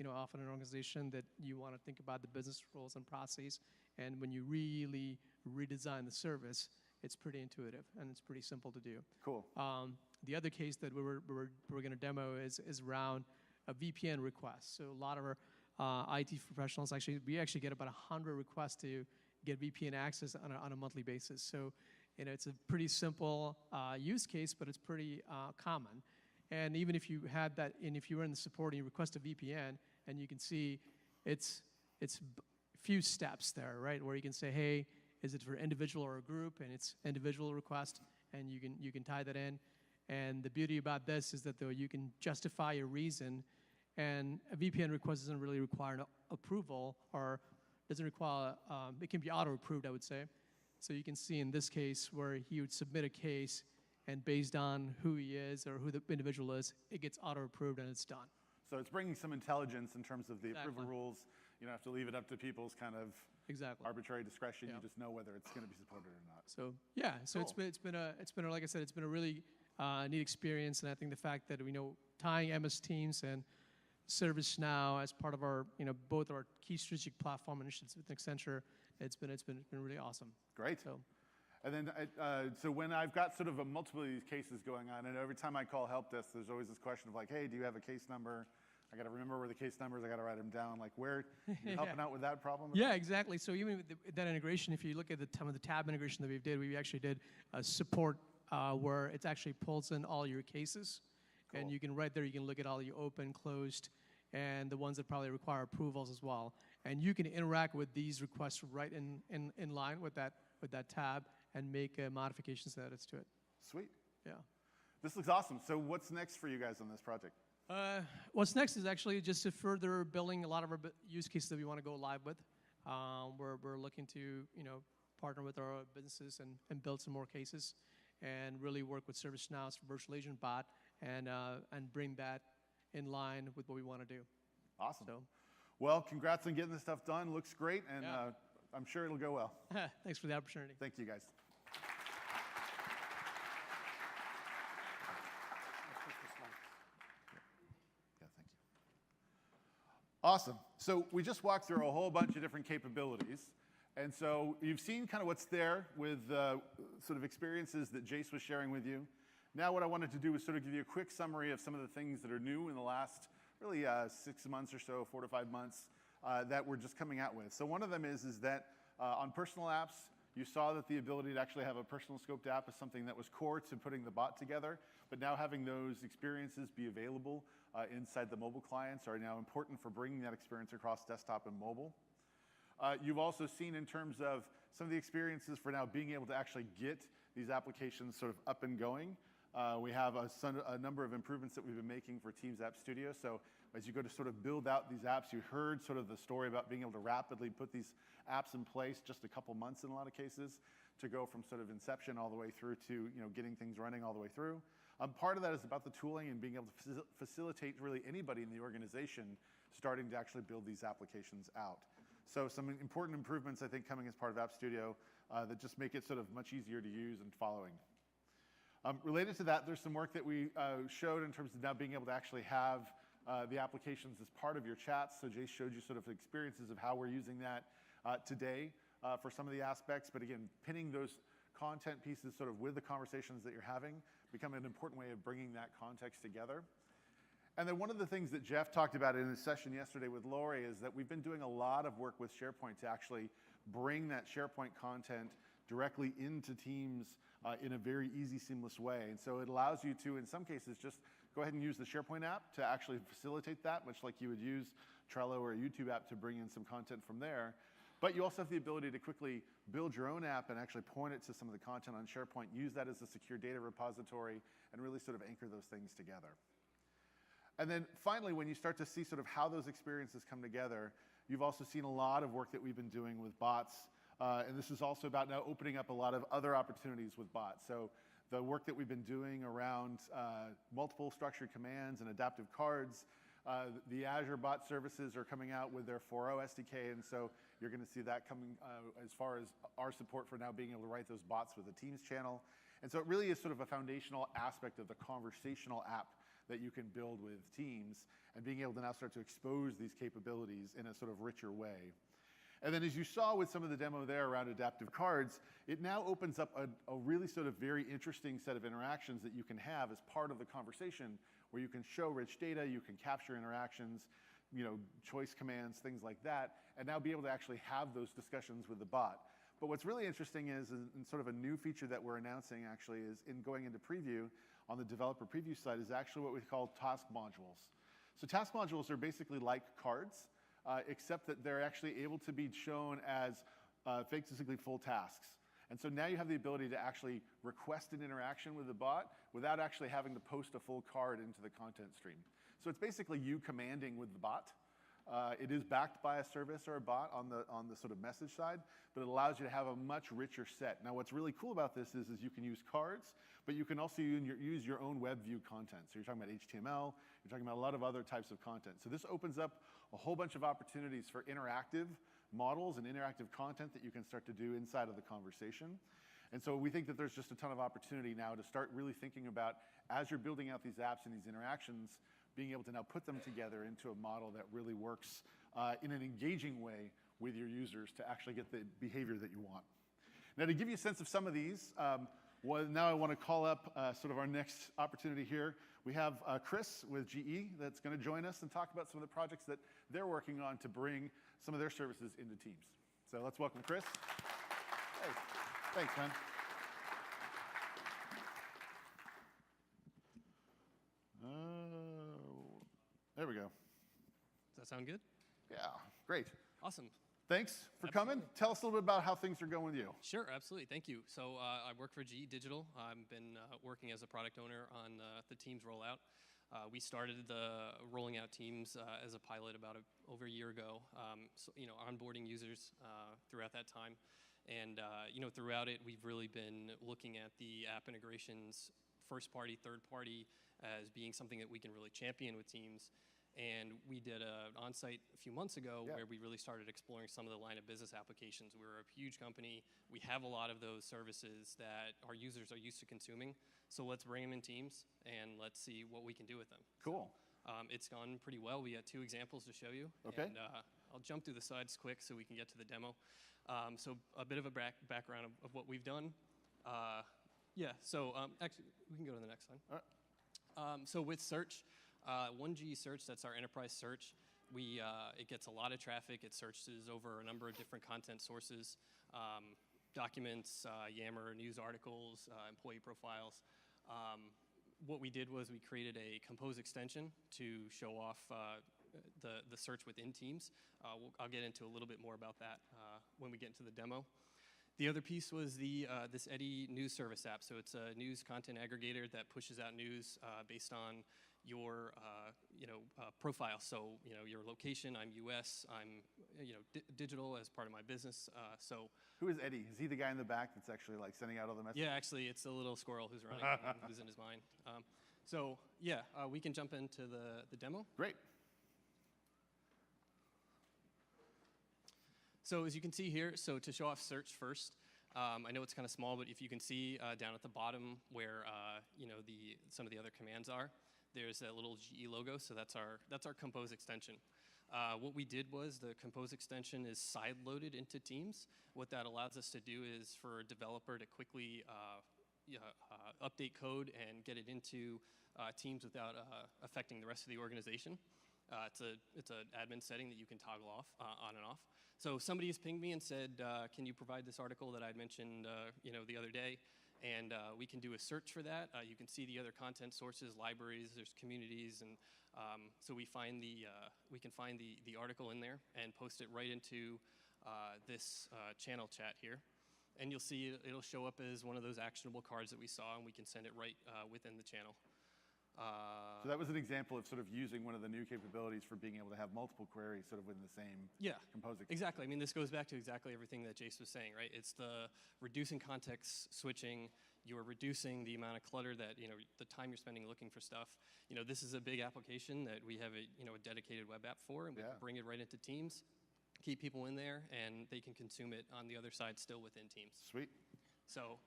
often in an organization that you want to think about the business rules and processes, and when you really redesign the service, it's pretty intuitive and it's pretty simple to do. Cool. The other case that we're going to demo is around a VPN request. So a lot of our IT professionals we actually get about 100 requests to get VPN access on a monthly basis. So it's a pretty simple use case, but it's pretty common. And even if you had that, and if you were in the support and you request a VPN, and you can see it's few steps there, right? Where you can say, hey, is it for individual or a group? And it's individual request, and you can tie that in. And the beauty about this is that though you can justify a reason, and a VPN request doesn't really require an approval, or doesn't require, it can be auto-approved, I would say. So you can see in this case where he would submit a case, and based on who he is or who the individual is, it gets auto-approved and it's done. So it's bringing some intelligence in terms of the approval rules. You don't have to leave it up to people's kind of arbitrary discretion. You just know whether it's going to be supported or not. So yeah, so cool. it's been like I said, it's been a really neat experience, and I think the fact that tying MS Teams and ServiceNow as part of our both our key strategic platform initiatives with Accenture, it's been really awesome. Great. And then, so when I've got sort of multiple of these cases going on, and every time I call help desk, there's always this question of like, hey, do you have a case number? I got to remember where the case number is. I got to write them down. Like, where you helping out with that problem? Yeah, exactly. So even with that integration, if you look at the tab integration that we actually did a support where it actually pulls in all your cases, and you can right there you can look at all your open, closed, and the ones that probably require approvals as well. And you can interact with these requests right in line with that tab and make modifications and edits to it. Sweet. Yeah. This looks awesome. So what's next for you guys on this project? What's next is actually just to further building a lot of our use cases that we want to go live with. We're looking to partner with our businesses and build some more cases, and really work with ServiceNow's virtual agent bot and bring that in line with what we want to do. Awesome. So, well, congrats on getting this stuff done. Looks great, and I'm sure it'll go well. Thanks for the opportunity. Thank you, guys. Awesome. So we just walked through a whole bunch of different capabilities. And so you've seen kind of what's there with sort of experiences that Jace was sharing with you. Now what I wanted to do is sort of give you a quick summary of some of the things that are new in the last really 6 months or so, 4 to 5 months, that we're just coming out with. So one of them is that on personal apps, you saw that the ability to actually have a personal scoped app is something that was core to putting the bot together, but now having those experiences be available inside the mobile clients are now important for bringing that experience across desktop and mobile. You've also seen in terms of some of the experiences for now being able to actually get these applications sort of up and going. We have a number of improvements that we've been making for Teams App Studio. So as you go to sort of build out these apps, you heard sort of the story about being able to rapidly put these apps in place, just a couple months in a lot of cases, to go from sort of inception all the way through to getting things running all the way through. Part of that is about the tooling and being able to facilitate really anybody in the organization starting to actually build these applications out. So some important improvements, I think, coming as part of App Studio that just make it sort of much easier to use and following. Related to that, there's some work that we showed in terms of now being able to actually have the applications as part of your chats. So Jay showed you sort of experiences of how we're using that today for some of the aspects. But again, pinning those content pieces sort of with the conversations that you're having become an important way of bringing that context together. And then one of the things that Jeff talked about in his session yesterday with Lori is that we've been doing a lot of work with SharePoint to actually bring that SharePoint content directly into Teams in a very easy, seamless way. And so it allows you to, in some cases, just go ahead and use the SharePoint app to actually facilitate that, much like you would use Trello or a YouTube app to bring in some content from there. But you also have the ability to quickly build your own app and actually point it to some of the content on SharePoint, use that as a secure data repository, and really sort of anchor those things together. And then finally, when you start to see sort of how those experiences come together, you've also seen a lot of work that we've been doing with bots. And this is also about now opening up a lot of other opportunities with bots. So the work that we've been doing around multiple structured commands and adaptive cards, the Azure bot services are coming out with their 4.0 SDK, and so you're going to see that coming as far as our support for now being able to write those bots with a Teams channel. And so it really is sort of a foundational aspect of the conversational app that you can build with Teams, and being able to now start to expose these capabilities in a sort of richer way. And then as you saw with some of the demo there around adaptive cards, it now opens up a really sort of very interesting set of interactions that you can have as part of the conversation, where you can show rich data, you can capture interactions, choice commands, things like that, and now be able to actually have those discussions with the bot. But what's really interesting is, and sort of a new feature that we're announcing actually is in going into preview on the developer preview side is actually what we call task modules. So task modules are basically like cards, except that they're actually able to be shown as basically full tasks. And so now you have the ability to actually request an interaction with the bot without actually having to post a full card into the content stream. So it's basically you commanding with the bot. It is backed by a service or a bot on the sort of message side, but it allows you to have a much richer set. Now what's really cool about this is you can use cards, but you can also use your own web view content. So you're talking about HTML, you're talking about a lot of other types of content. So this opens up a whole bunch of opportunities for interactive models and interactive content that you can start to do inside of the conversation. And so we think that there's just a ton of opportunity now to start really thinking about, as you're building out these apps and these interactions, being able to now put them together into a model that really works in an engaging way with your users to actually get the behavior that you want. Now to give you a sense of some of these, now I want to call up sort of our next opportunity here. We have Chris with GE that's going to join us and talk about some of the projects that they're working on to bring some of their services into Teams. So let's welcome Chris. Hey, thanks, man. There we go. Does that sound good? Yeah, great. Awesome. Thanks for Absolutely. coming. Tell us a little bit about how things are going with you. Sure, absolutely. Thank you. So I work for GE Digital. I've been working as a product owner on the Teams rollout. We started rolling out Teams as a pilot about over a year ago. So, onboarding users throughout that time. And, throughout it, we've really been looking at the app integrations, first party, third party, as being something that we can really champion with Teams. And we did an on-site a few months ago where we really started exploring some of the line of business applications. We're a huge company. We have a lot of those services that our users are used to consuming. So let's bring them in Teams and let's see what we can do with them. Cool. So, it's gone pretty well. We got 2 examples to show you. Okay. And I'll jump through the slides quick so we can get to the demo. So a bit of a background of what we've done. Actually, we can go to the next slide. All right. So with search, 1G Search, that's our enterprise search. It gets a lot of traffic. It searches over a number of different content sources, documents, Yammer, news articles, employee profiles. what we did was we created a compose extension to show off the search within Teams. I'll get into a little bit more about that when we get into the demo. The other piece was this Eddy news service app. So it's a news content aggregator that pushes out news based on your profile. So your location. I'm U.S. I'm digital as part of my business. So Who is Eddie? Is he the guy in the back that's actually like sending out all the messages? yeah, actually, it's a little squirrel who's running, who's in his mind. So yeah, we can jump into the demo. Great. So as you can see here, so to show off search first, I know it's kind of small, but if you can see down at the bottom where some of the other commands are, there's that little GE logo. So that's our compose extension. What we did was the compose extension is side-loaded into Teams. What that allows us to do is for a developer to quickly update code and get it into Teams without affecting the rest of the organization. It's an admin setting that you can toggle off on and off. So somebody has pinged me and said, can you provide this article that I had mentioned the other day? And we can do a search for that. You can see the other content sources, libraries, there's communities, and so we can find the article in there and post it right into this channel chat here. And you'll see it'll show up as one of those actionable cards that we saw, and we can send it right within the channel. So that was an example of sort of using one of the new capabilities for being able to have multiple queries sort of within the same compose extension. Exactly. I mean, this goes back to exactly everything that Jace was saying, right? It's the reducing context switching. You're reducing the amount of clutter that, the time you're spending looking for stuff. This is a big application that we have a dedicated web app for, and we can bring it right into Teams, keep people in there, and they can consume it on the other side still within Teams. Sweet. So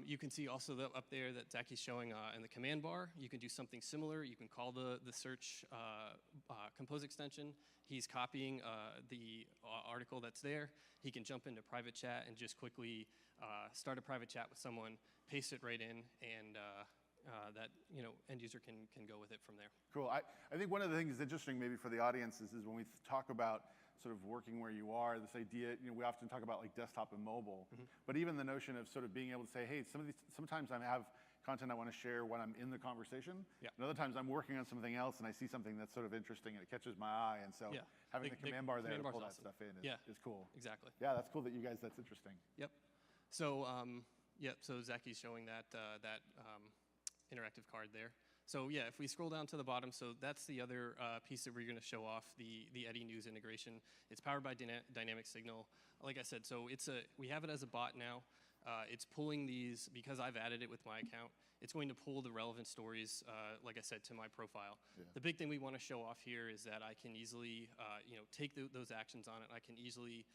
you can see also up there that Zacky's showing in the command bar. You can do something similar. You can call the search compose extension. He's copying the article that's there. He can jump into private chat and just quickly start a private chat with someone, paste it right in, and that end user can go with it from there. Cool. I think one of the things that's interesting maybe for the audience is when we talk about sort of working where you are, this idea, we often talk about like desktop and mobile, but even the notion of sort of being able to say, hey, sometimes I have content I want to share when I'm in the conversation, and other times I'm working on something else and I see something that's sort of interesting and it catches my eye, and so having the command bar there to pull that stuff in is cool. Exactly. Yeah, that's cool that you guys, that's interesting. Yep. So, so Zacky's showing that interactive card there. So yeah, if we scroll down to the bottom, so that's the other piece that we're going to show off, the Eddy News integration. It's powered by Dynamic Signal. Like I said, so we have it as a bot now. It's pulling these, because I've added it with my account, it's going to pull the relevant stories, like I said, to my profile. Yeah. The big thing we want to show off here is that I can easily take those actions on it. I can easily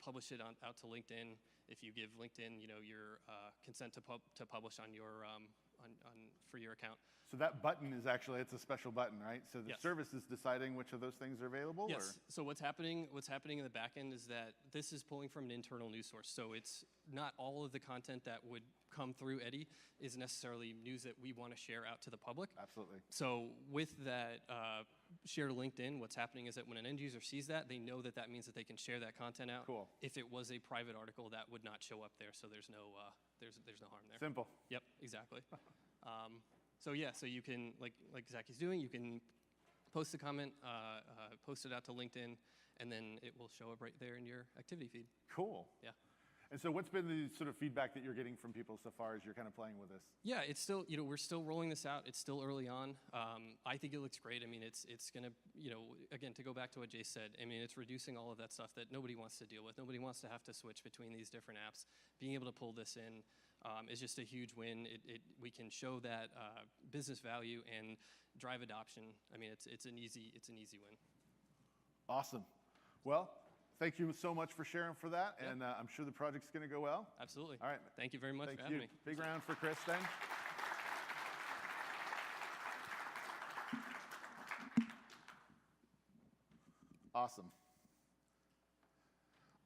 publish it out to LinkedIn. If you give LinkedIn your consent to publish on your for your account. So that button is actually, it's a special button, right? So the service is deciding which of those things are available? Yes. Or? So what's happening in the back end is that this is pulling from an internal news source. So it's not all of the content that would come through Eddy is necessarily news that we want to share out to the public. Absolutely. So with that share to LinkedIn, what's happening is that when an end user sees that, they know that means that they can share that content out. Cool. If it was a private article, that would not show up there. So there's no harm there. Simple. Yep, exactly. So yeah, so you can, like Zacky's doing, you can post a comment, post it out to LinkedIn, and then it will show up right there in your activity feed. Cool. Yeah. And so what's been the sort of feedback that you're getting from people so far as you're kind of playing with this? Yeah, it's still, we're still rolling this out. It's still early on. I think it looks great. I mean, it's going to, again, to go back to what Jay said, I mean, it's reducing all of that stuff that nobody wants to deal with. Nobody wants to have to switch between these different apps. Being able to pull this in is just a huge win. We can show that business value and drive adoption. I mean, it's an easy win. Awesome. Well, thank you so much for sharing for that, and I'm sure the project's going to go well. Absolutely. All right. Thank you very much for having me. Big round for Chris then. Awesome.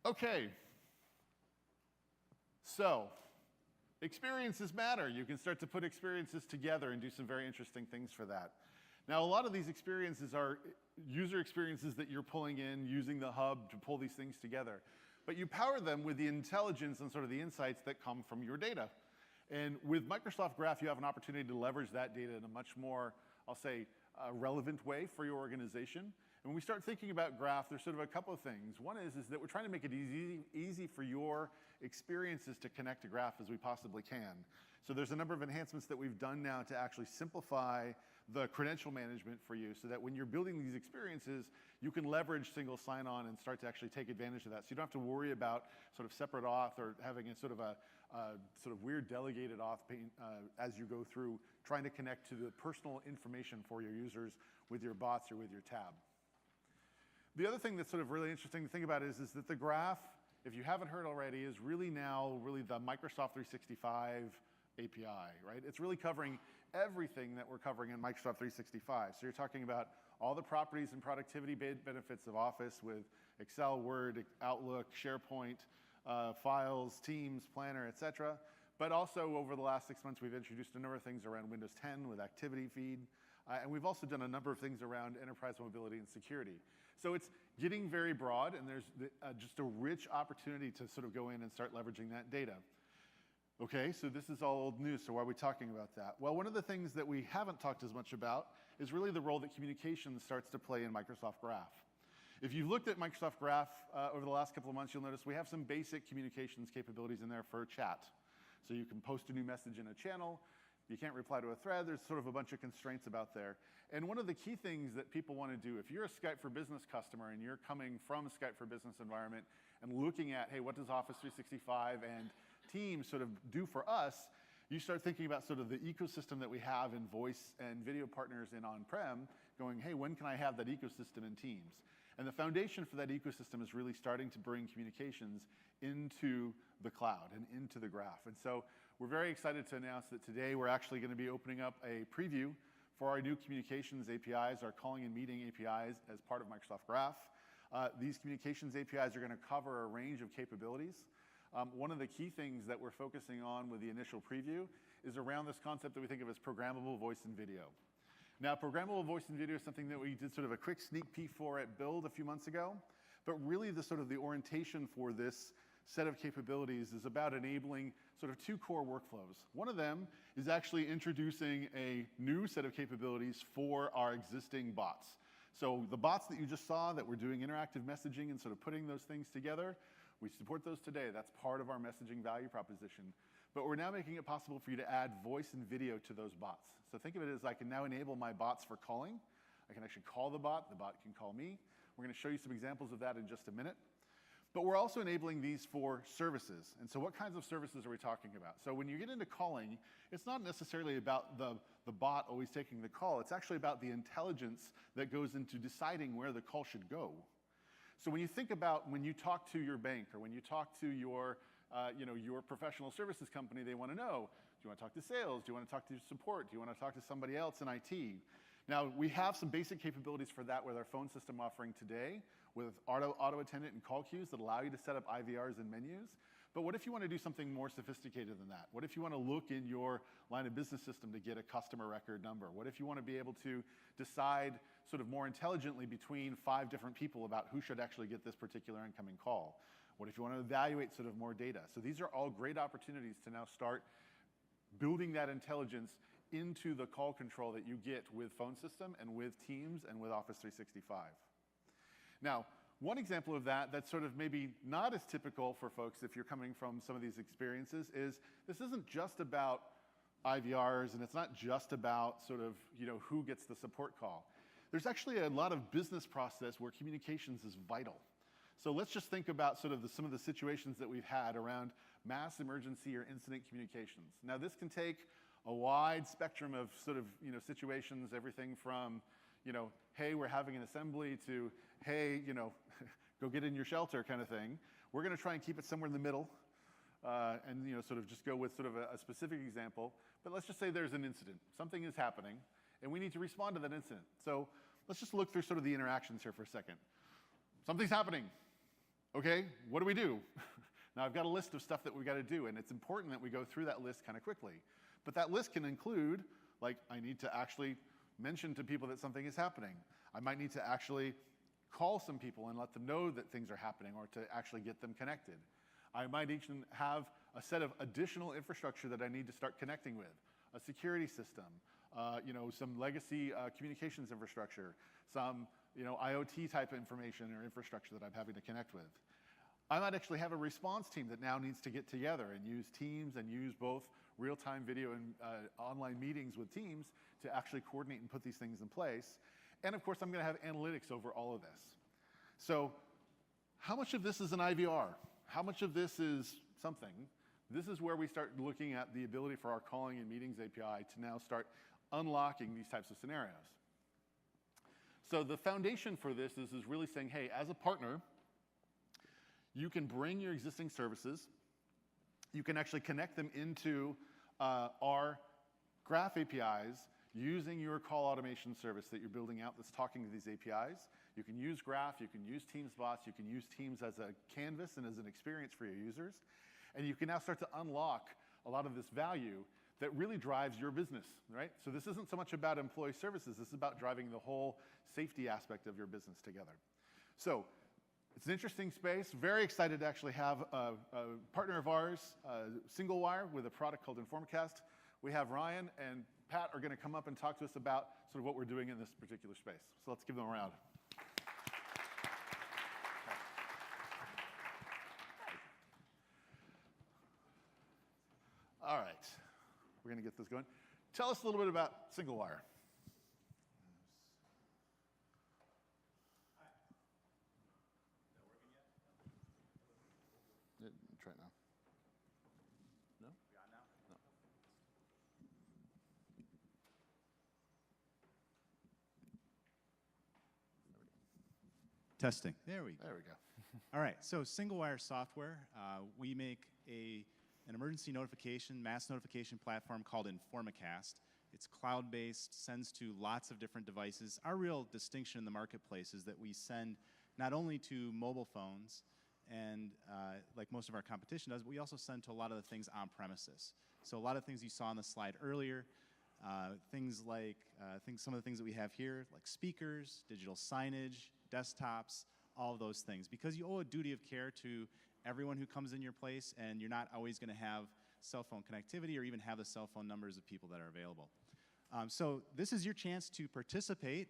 Okay. So, experiences matter. You can start to put experiences together and do some very interesting things for that. Now, a lot of these experiences are user experiences that you're pulling in using the hub to pull these things together. But you power them with the intelligence and sort of the insights that come from your data. And with Microsoft Graph, you have an opportunity to leverage that data in a much more, I'll say, relevant way for your organization. And when we start thinking about Graph, there's sort of a couple of things. One is that we're trying to make it easy for your experiences to connect to Graph as we possibly can. So there's a number of enhancements that we've done now to actually simplify the credential management for you so that when you're building these experiences, you can leverage single sign-on and start to actually take advantage of that. So you don't have to worry about sort of separate auth or having a sort of weird delegated auth as you go through trying to connect to the personal information for your users with your bots or with your tab. The other thing that's sort of really interesting to think about is that the Graph, if you haven't heard already, is really now the Microsoft 365 API, right? It's really covering everything that we're covering in Microsoft 365. So you're talking about all the properties and productivity benefits of Office with Excel, Word, Outlook, SharePoint, Files, Teams, Planner, et cetera. But also over the last 6 months, we've introduced a number of things around Windows 10 with Activity Feed. And we've also done a number of things around enterprise mobility and security. So it's getting very broad, and there's just a rich opportunity to sort of go in and start leveraging that data. Okay, so this is all old news, so why are we talking about that? Well, one of the things that we haven't talked as much about is really the role that communications starts to play in Microsoft Graph. If you've looked at Microsoft Graph over the last couple of months, you'll notice we have some basic communications capabilities in there for chat. So you can post a new message in a channel. You can't reply to a thread. There's sort of a bunch of constraints about there. And one of the key things that people want to do, if you're a Skype for Business customer and you're coming from a Skype for Business environment and looking at, hey, what does Office 365 and Teams sort of do for us, you start thinking about sort of the ecosystem that we have in voice and video partners in on-prem, going, hey, when can I have that ecosystem in Teams? And the foundation for that ecosystem is really starting to bring communications into the cloud and into the Graph. And so we're very excited to announce that today we're actually going to be opening up a preview for our new communications APIs, our calling and meeting APIs as part of Microsoft Graph. These communications APIs are going to cover a range of capabilities. One of the key things that we're focusing on with the initial preview is around this concept that we think of as programmable voice and video. Now, programmable voice and video is something that we did sort of a quick sneak peek for at Build a few months ago, but really the sort of the orientation for this set of capabilities is about enabling sort of two core workflows. One of them is actually introducing a new set of capabilities for our existing bots. So the bots that you just saw that we're doing interactive messaging and sort of putting those things together, we support those today. That's part of our messaging value proposition. But we're now making it possible for you to add voice and video to those bots. So think of it as I can now enable my bots for calling. I can actually call the bot can call me. We're going to show you some examples of that in just a minute. But we're also enabling these for services. And so what kinds of services are we talking about? So when you get into calling, it's not necessarily about the bot always taking the call. It's actually about the intelligence that goes into deciding where the call should go. So when you think about when you talk to your bank or when you talk to your professional services company, they want to know, do you want to talk to sales? Do you want to talk to support? Do you want to talk to somebody else in IT? Now, we have some basic capabilities for that with our phone system offering today with auto attendant and call queues that allow you to set up IVRs and menus. But what if you want to do something more sophisticated than that? What if you want to look in your line of business system to get a customer record number? What if you want to be able to decide sort of more intelligently between 5 different people about who should actually get this particular incoming call? What if you want to evaluate sort of more data? So these are all great opportunities to now start building that intelligence into the call control that you get with phone system and with Teams and with Office 365. Now, one example of that that's sort of maybe not as typical for folks if you're coming from some of these experiences is this isn't just about IVRs and it's not just about sort of, who gets the support call. There's actually a lot of business process where communications is vital. So let's just think about sort of some of the situations that we've had around mass emergency or incident communications. Now, this can take a wide spectrum of sort of, situations, everything from, hey, we're having an assembly to, hey, go get in your shelter kind of thing. We're going to try and keep it somewhere in the middle and, sort of just go with sort of a specific example. But let's just say there's an incident. Something is happening, and we need to respond to that incident. So let's just look through sort of the interactions here for a second. Something's happening. Okay, what do we do? Now, I've got a list of stuff that we've got to do, and it's important that we go through that list kind of quickly. But that list can include, like, I need to actually mention to people that something is happening. I might need to actually call some people and let them know that things are happening or to actually get them connected. I might even have a set of additional infrastructure that I need to start connecting with, a security system, some legacy communications infrastructure, some IoT type information or infrastructure that I'm having to connect with. I might actually have a response team that now needs to get together and use Teams and use both real-time video and online meetings with Teams to actually coordinate and put these things in place. And of course, I'm going to have analytics over all of this. So how much of this is an IVR? How much of this is something? This is where we start looking at the ability for our calling and meetings API to now start unlocking these types of scenarios. So the foundation for this is really saying, hey, as a partner, you can bring your existing services. You can actually connect them into our graph APIs using your call automation service that you're building out that's talking to these APIs. You can use Graph, you can use Teams bots, you can use Teams as a canvas and as an experience for your users. And you can now start to unlock a lot of this value that really drives your business, right? So this isn't so much about employee services, this is about driving the whole safety aspect of your business together. So it's an interesting space. Very excited to actually have a partner of ours, SingleWire, with a product called Informcast. We have Ryan and Pat are going to come up and talk to us about sort of what we're doing in this particular space. So let's give them a round. All right, we're going to get this going. Tell us a little bit about SingleWire. Try it now. No? Got now? No. Testing. There we go. There we go. All right, so SingleWire software, we make an emergency notification, mass notification platform called Informcast. It's cloud-based, sends to lots of different devices. Our real distinction in the marketplace is that we send not only to mobile phones, and like most of our competition does, but we also send to a lot of the things on premises. So a lot of things you saw on the slide earlier, things like some of the things that we have here, like speakers, digital signage, desktops, all of those things. Because you owe a duty of care to everyone who comes in your place, and you're not always going to have cell phone connectivity or even have the cell phone numbers of people that are available. So this is your chance to participate.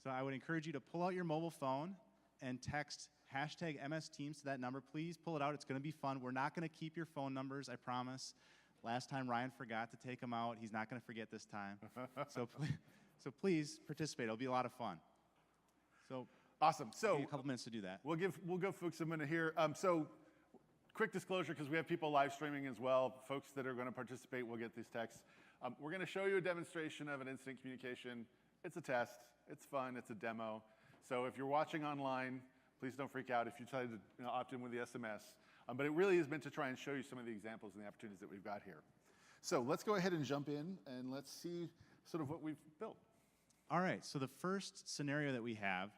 So I would encourage you to pull out your mobile phone and text #MSTeams to that number. Please pull it out. It's going to be fun. We're not going to keep your phone numbers, I promise. Last time Ryan forgot to take them out. He's not going to forget this time. So please participate. It'll be a lot of fun. So awesome. So a couple minutes to do that. We'll give folks a minute here. So quick disclosure, because we have people live streaming as well. Folks that are going to participate will get these texts. We're going to show you a demonstration of an instant communication. It's a test. It's fun. It's a demo. So if you're watching online, please don't freak out if you try to opt in with the SMS. But it really is meant to try and show you some of the examples and the opportunities that we've got here. So let's go ahead and jump in, and let's see sort of what we've built. All right, so the first scenario that we have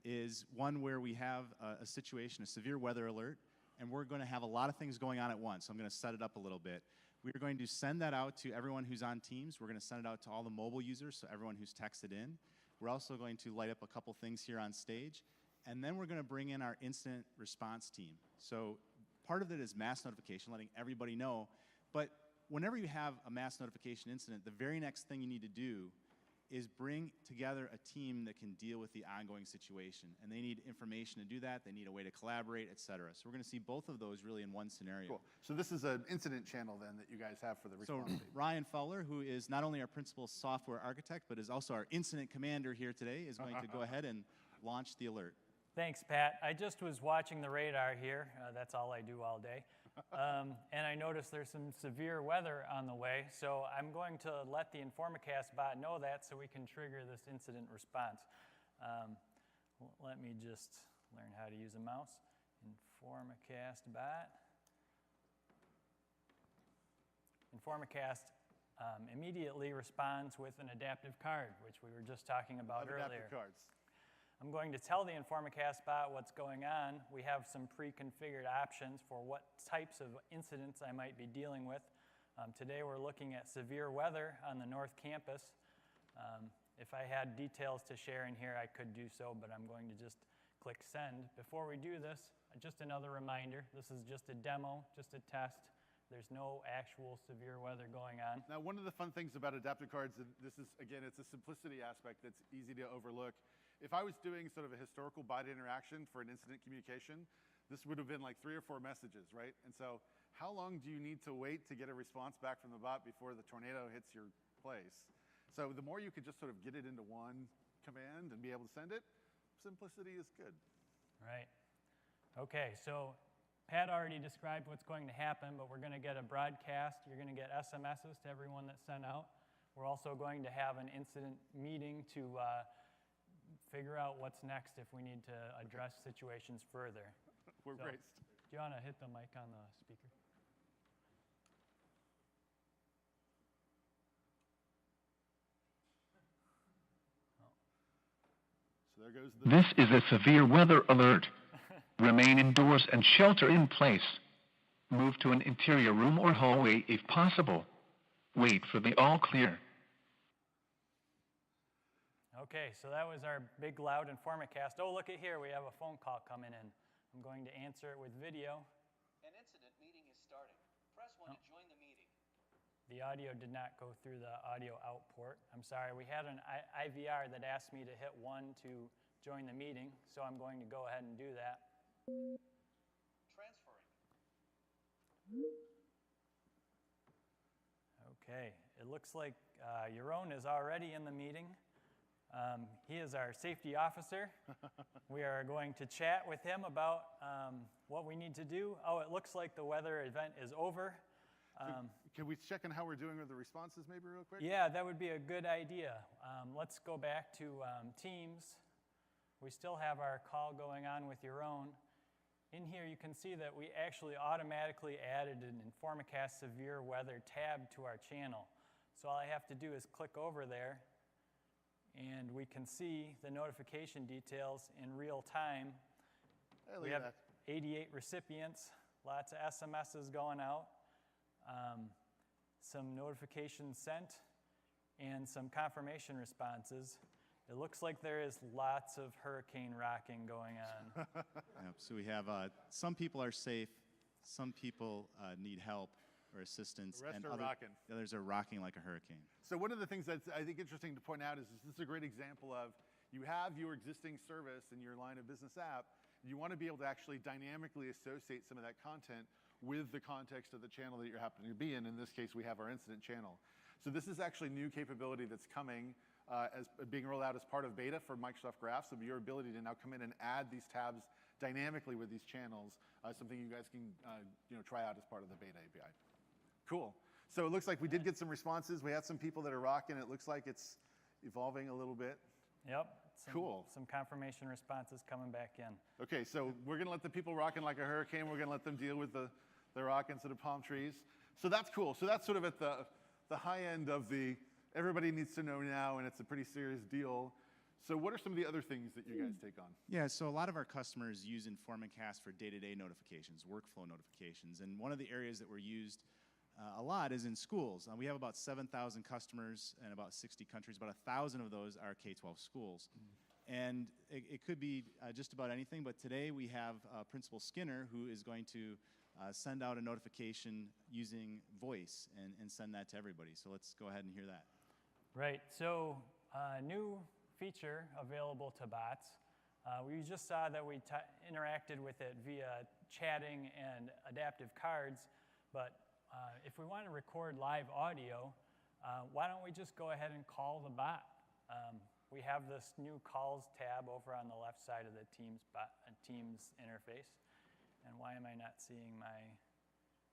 is one where we have a situation, a severe weather alert, and we're going to have a lot of things going on at once. So I'm going to set it up a little bit. We're going to send that out to everyone who's on Teams. We're going to send it out to all the mobile users, so everyone who's texted in. We're also going to light up a couple things here on stage. And then we're going to bring in our incident response team. So part of it is mass notification, letting everybody know. But whenever you have a mass notification incident, the very next thing you need to do is bring together a team that can deal with the ongoing situation. And they need information to do that. They need a way to collaborate, et cetera. So we're going to see both of those really in one scenario. Cool. So this is an incident channel then that you guys have for the response team. Ryan Fowler, who is not only our principal software architect, but is also our incident commander here today, is going to go ahead and launch the alert. Thanks, Pat. I just was watching the radar here. That's all I do all day. And I noticed there's some severe weather on the way, so I'm going to let the Informcast bot know that so we can trigger this incident response. Let me just learn how to use a mouse. Informcast bot. Informcast immediately responds with an adaptive card, which we were just talking about earlier. Adaptive cards. I'm going to tell the Informcast bot what's going on. We have some pre-configured options for what types of incidents I might be dealing with. Today we're looking at severe weather on the North Campus. If I had details to share in here, I could do so, but I'm going to just click send. Before we do this, just another reminder, this is just a demo, just a test. There's no actual severe weather going on. Now, one of the fun things about adaptive cards, and this is, again, it's a simplicity aspect that's easy to overlook. If I was doing sort of a historical bot interaction for an incident communication, this would have been like 3 or 4 messages, right? And so how long do you need to wait to get a response back from the bot before the tornado hits your place? So the more you could just sort of get it into one command and be able to send it, simplicity is good. Right. Okay, so Pat already described what's going to happen, but we're going to get a broadcast. You're going to get SMSs to everyone that's sent out. We're also going to have an incident meeting to figure out what's next if we need to address situations further. We're So, braced. do you want to hit the mic on the speaker? So there goes the... This is a severe weather alert. Remain indoors and shelter in place. Move to an interior room or hallway if possible. Wait for the all clear. Okay, so that was our big, loud Informacast. Oh, look at here, we have a phone call coming in. I'm going to answer it with video. An incident meeting is starting. Press 1 to join the meeting. The audio did not go through the audio out port. I'm sorry, we had an IVR that asked me to hit 1 to join the meeting, so I'm going to go ahead and do that. Transferring. Okay, it looks like Yaron is already in the meeting. He is our safety officer. We are going to chat with him about what we need to do. Oh, it looks like the weather event is over. Can we check on how we're doing with the responses maybe real quick? Yeah, that would be a good idea. Let's go back to Teams. We still have our call going on with Yaron. In here, you can see that we actually automatically added an Informacast Severe Weather tab to our channel. So all I have to do is click over there, and we can see the notification details in real time. Hey, look We at have that. 88 recipients, lots of SMSs going out, some notifications sent, and some confirmation responses. It looks like there is lots of hurricane rocking going on. Yep, so we have some people are safe, some people need help or assistance, The rest and are rocking. others are rocking like a hurricane. So one of the things that's, I think, interesting to point out is this is a great example of you have your existing service in your line of business app. You want to be able to actually dynamically associate some of that content with the context of the channel that you're happening to be in. In this case, we have our incident channel. So this is actually new capability that's coming as being rolled out as part of beta for Microsoft Graph. So your ability to now come in and add these tabs dynamically with these channels, something you guys can try out as part of the beta API. Cool. So it looks like we did get some responses. We had some people that are rocking. It looks like it's evolving a little bit. Yep. Cool. Some confirmation responses coming back in. Okay, so we're going to let the people rocking like a hurricane. We're going to let them deal with the rocking to the palm trees. So that's cool. So that's sort of at the high end of the everybody needs to know now, and it's a pretty serious deal. So what are some of the other things that you guys take on? Yeah, so a lot of our customers use Informacast for day-to-day notifications, workflow notifications. And one of the areas that we're used a lot is in schools. We have about 7,000 customers in about 60 countries. About 1,000 of those are K-12 schools. And it could be just about anything, but today we have Principal Skinner, who is going to send out a notification using voice and send that to everybody. So let's go ahead and hear that. Right, so new feature available to bots. We just saw that we interacted with it via chatting and adaptive cards, but if we want to record live audio, why don't we just go ahead and call the bot? We have this new calls tab over on the left side of the Teams interface. And why am I not seeing my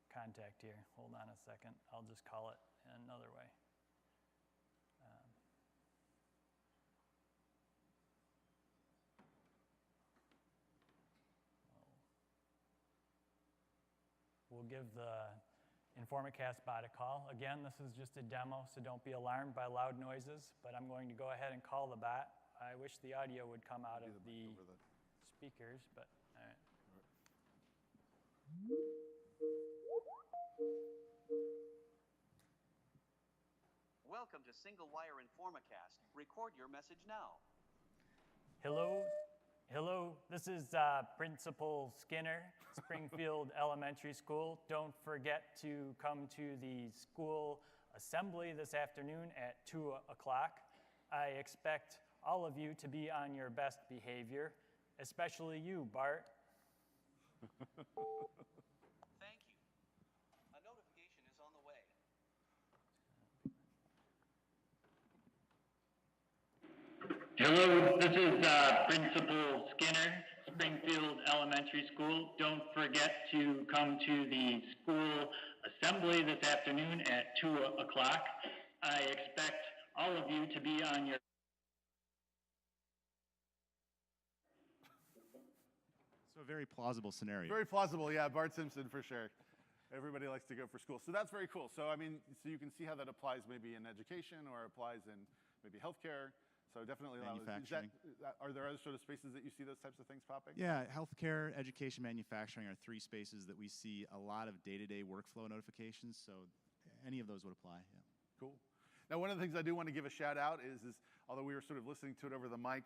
contact here? Hold on a second. I'll just call it another way. We'll give the Informacast bot a call. Again, this is just a demo, so don't be alarmed by loud noises, but I'm going to go ahead and call the bot. I wish the audio would come out of the speakers, but all right. Welcome to Single Wire Informacast. Record your message now. Hello, this This is Principal Skinner, Springfield Elementary School. Don't forget to come to the school assembly this afternoon at 2 o'clock. I expect all of you to be on your best behavior, especially you, Bart. Thank you. A notification is on the way. Hello, this is Principal Skinner, Springfield Elementary School. Don't forget to come to the school assembly this afternoon at 2 o'clock. I expect all of you to be on your... So a very plausible scenario. Very plausible, yeah, Bart Simpson for sure. Everybody likes to go for school. So that's very cool. So I mean, so you can see how that applies maybe in education or applies in maybe healthcare. So definitely Manufacturing. Are there other sort of spaces that you see those types of things popping? Yeah, healthcare, education, manufacturing are three spaces that we see a lot of day-to-day workflow notifications. So any of those would apply. Yeah. Cool. Now, one of the things I do want to give a shout out is although we were sort of listening to it over the mic,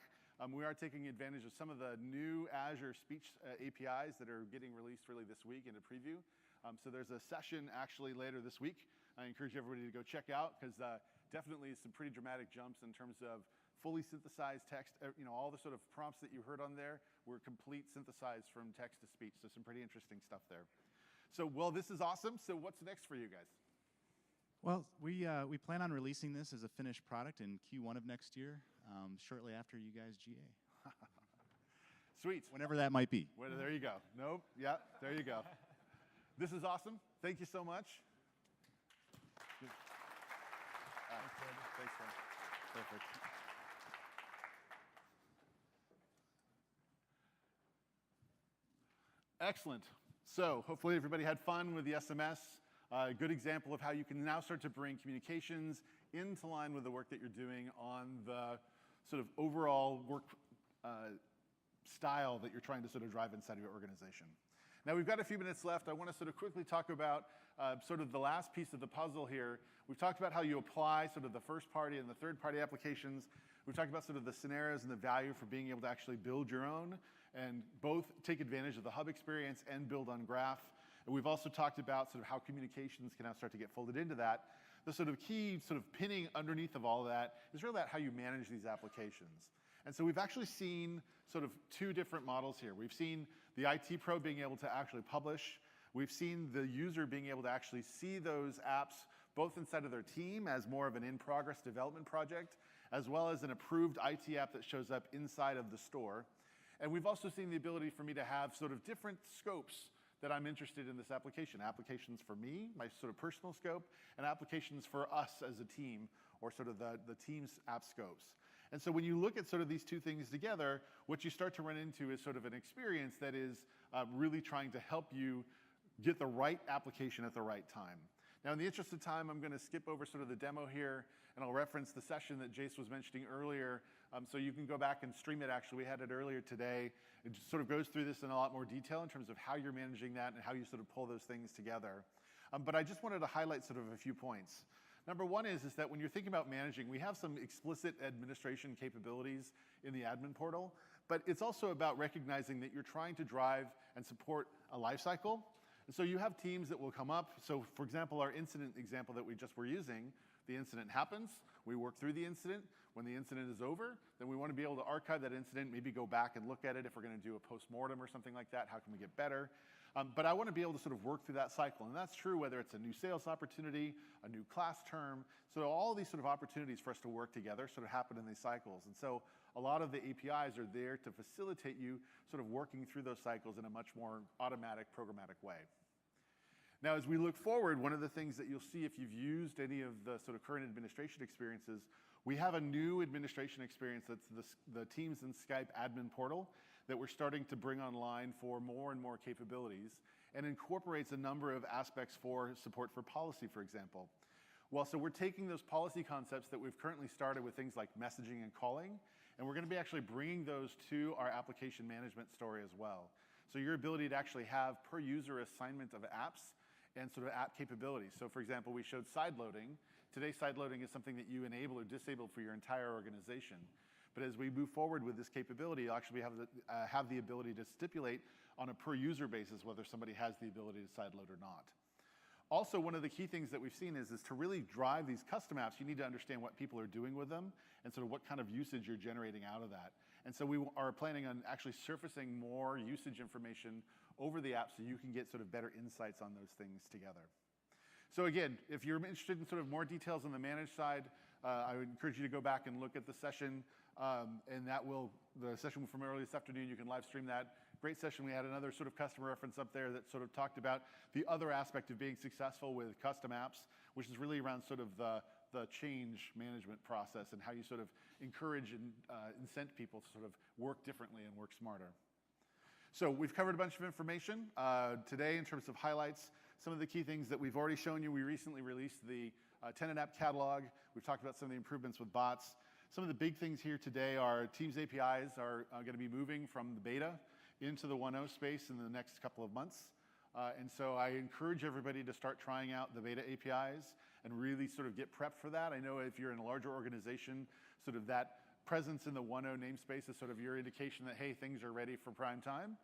we are taking advantage of some of the new Azure speech APIs that are getting released really this week in a preview. So there's a session actually later this week. I encourage everybody to go check out because definitely some pretty dramatic jumps in terms of fully synthesized text. You know, all the sort of prompts that you heard on there were complete synthesized from text to speech. So some pretty interesting stuff there. So, well, this is awesome. So what's next for you guys? Well, we plan on releasing this as a finished product in Q1 of next year, shortly after you guys GA. Sweet. Whenever that might be. Well, there you go. Nope. Yeah, there you go. This is awesome. Thank you so much. Thanks, man. Perfect. Excellent. So hopefully everybody had fun with the SMS. A good example of how you can now start to bring communications into line with the work that you're doing on the sort of overall work style that you're trying to sort of drive inside of your organization. Now we've got a few minutes left. I want to sort of quickly talk about sort of the last piece of the puzzle here. We've talked about how you apply sort of the first party and the third party applications. We've talked about sort of the scenarios and the value for being able to actually build your own and both take advantage of the hub experience and build on graph. And we've also talked about sort of how communications can now start to get folded into that. The sort of key sort of pinning underneath of all of that is really about how you manage these applications. And so we've actually seen sort of two different models here. We've seen the IT pro being able to actually publish. We've seen the user being able to actually see those apps both inside of their team as more of an in-progress development project, as well as an approved IT app that shows up inside of the store. And we've also seen the ability for me to have sort of different scopes that I'm interested in this application. Applications for me, my sort of personal scope, and applications for us as a team, or sort of the team's app scopes. And so when you look at sort of these two things together, what you start to run into is sort of an experience that is really trying to help you get the right application at the right time. Now, in the interest of time, I'm going to skip over sort of the demo here, and I'll reference the session that Jace was mentioning earlier, so you can go back and stream it. Actually, we had it earlier today. It just sort of goes through this in a lot more detail in terms of how you're managing that and how you sort of pull those things together. But I just wanted to highlight sort of a few points. Number one is that when you're thinking about managing, we have some explicit administration capabilities in the admin portal, but it's also about recognizing that you're trying to drive and support a lifecycle. And so you have teams that will come up. So for example, our incident example that we just were using, the incident happens, we work through the incident. When the incident is over, then we want to be able to archive that incident, maybe go back and look at it if we're going to do a post-mortem or something like that. How can we get better? But I want to be able to sort of work through that cycle. And that's true whether it's a new sales opportunity, a new class term. So all these sort of opportunities for us to work together sort of happen in these cycles. And so a lot of the APIs are there to facilitate you sort of working through those cycles in a much more automatic, programmatic way. Now, as we look forward, one of the things that you'll see if you've used any of the sort of current administration experiences, we have a new administration experience that's the Teams and Skype admin portal that we're starting to bring online for more and more capabilities and incorporates a number of aspects for support for policy, for example. Well, so we're taking those policy concepts that we've currently started with things like messaging and calling, and we're going to be actually bringing those to our application management story as well. So your ability to actually have per user assignment of apps and sort of app capabilities. So for example, we showed side loading. Today, side loading is something that you enable or disable for your entire organization. But as we move forward with this capability, you'll actually have the ability to stipulate on a per user basis whether somebody has the ability to sideload or not. Also, one of the key things that we've seen is to really drive these custom apps, you need to understand what people are doing with them and sort of what kind of usage you're generating out of that. And so we are planning on actually surfacing more usage information over the app so you can get sort of better insights on those things together. So again, if you're interested in sort of more details on the managed side, I would encourage you to go back and look at the session, and the session from earlier this afternoon, you can live stream that. Great session. We had another sort of customer reference up there that sort of talked about the other aspect of being successful with custom apps, which is really around sort of the change management process and how you sort of encourage and incent people to sort of work differently and work smarter. So we've covered a bunch of information today in terms of highlights. Some of the key things that we've already shown you, we recently released the tenant app catalog. We've talked about some of the improvements with bots. Some of the big things here today are Teams APIs are going to be moving from the beta into the 1.0 space in the next couple of months. And so I encourage everybody to start trying out the beta APIs and really sort of get prepped for that. I know if you're in a larger organization, sort of that presence in the 1.0 namespace is sort of your indication that, hey, things are ready for prime time,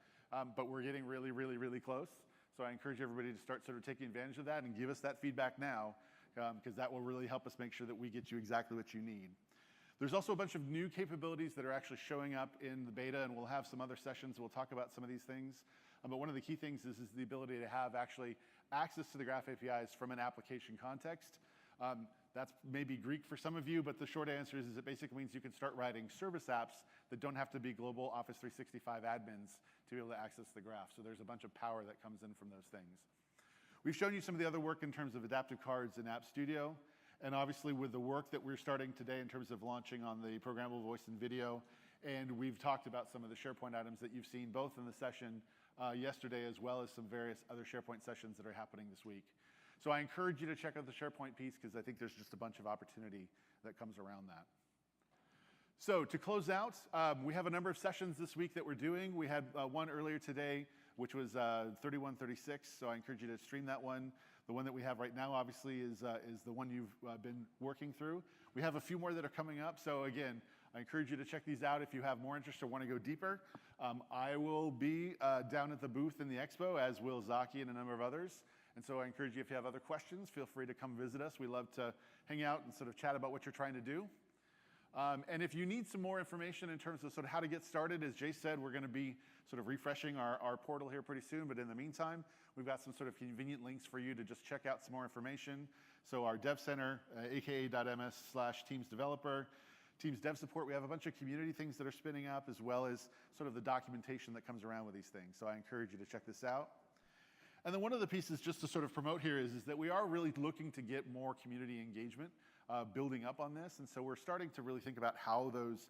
but we're getting really, really, really close. So I encourage everybody to start sort of taking advantage of that and give us that feedback now, because that will really help us make sure that we get you exactly what you need. There's also a bunch of new capabilities that are actually showing up in the beta, and we'll have some other sessions. We'll talk about some of these things. But one of the key things is the ability to have actually access to the Graph APIs from an application context. That's maybe Greek for some of you, but the short answer is it basically means you can start writing service apps that don't have to be global Office 365 admins to be able to access the graph. So there's a bunch of power that comes in from those things. We've shown you some of the other work in terms of adaptive cards in App Studio. And obviously with the work that we're starting today in terms of launching on the programmable voice and video, and we've talked about some of the SharePoint items that you've seen both in the session yesterday as well as some various other SharePoint sessions that are happening this week. So I encourage you to check out the SharePoint piece because I think there's just a bunch of opportunity that comes around that. So to close out, we have a number of sessions this week that we're doing. We had one earlier today, which was 3136, so I encourage you to stream that one. The one that we have right now, obviously, is the one you've been working through. We have a few more that are coming up, so again, I encourage you to check these out if you have more interest or want to go deeper. I will be down at the booth in the expo, as will Zaki and a number of others. And so I encourage you, if you have other questions, feel free to come visit us. We love to hang out and sort of chat about what you're trying to do. And if you need some more information in terms of sort of how to get started, as Jay said, we're going to be sort of refreshing our portal here pretty soon. But in the meantime, we've got some sort of convenient links for you to just check out some more information. So our Dev Center, aka.ms/teamsdeveloper, Teams Dev Support, we have a bunch of community things that are spinning up, as well as sort of the documentation that comes around with these things. So I encourage you to check this out. And then one of the pieces just to sort of promote here is that we are really looking to get more community engagement building up on this. And so we're starting to really think about how those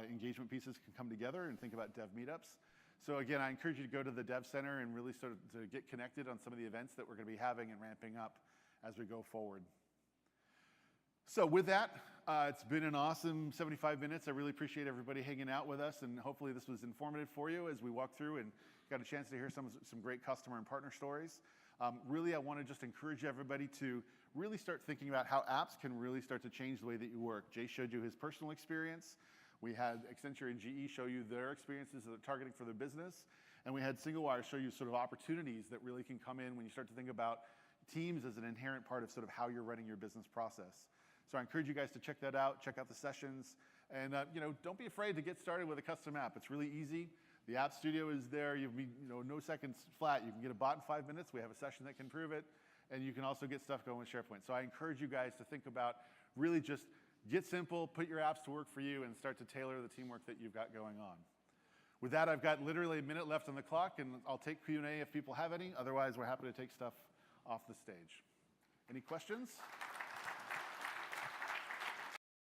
engagement pieces can come together and think about dev meetups. So again, I encourage you to go to the Dev Center and really sort of to get connected on some of the events that we're going to be having and ramping up as we go forward. So with that, it's been an awesome 75 minutes. I really appreciate everybody hanging out with us, and hopefully this was informative for you as we walk through and got a chance to hear some great customer and partner stories. Really, I want to just encourage everybody to really start thinking about how apps can really start to change the way that you work. Jay showed you his personal experience. We had Accenture and GE show you their experiences that they're targeting for their business. And we had SingleWire show you sort of opportunities that really can come in when you start to think about Teams as an inherent part of sort of how you're running your business process. So I encourage you guys to check that out, check out the sessions, and don't be afraid to get started with a custom app. It's really easy. The App Studio is there. You'll be no seconds flat. You can get a bot in 5 minutes. We have a session that can prove it, and you can also get stuff going with SharePoint. So I encourage you guys to think about really just get simple, put your apps to work for you, and start to tailor the teamwork that you've got going on. With that, I've got literally a minute left on the clock, and I'll take Q&A if people have any. Otherwise, we're happy to take stuff off the stage. Any questions?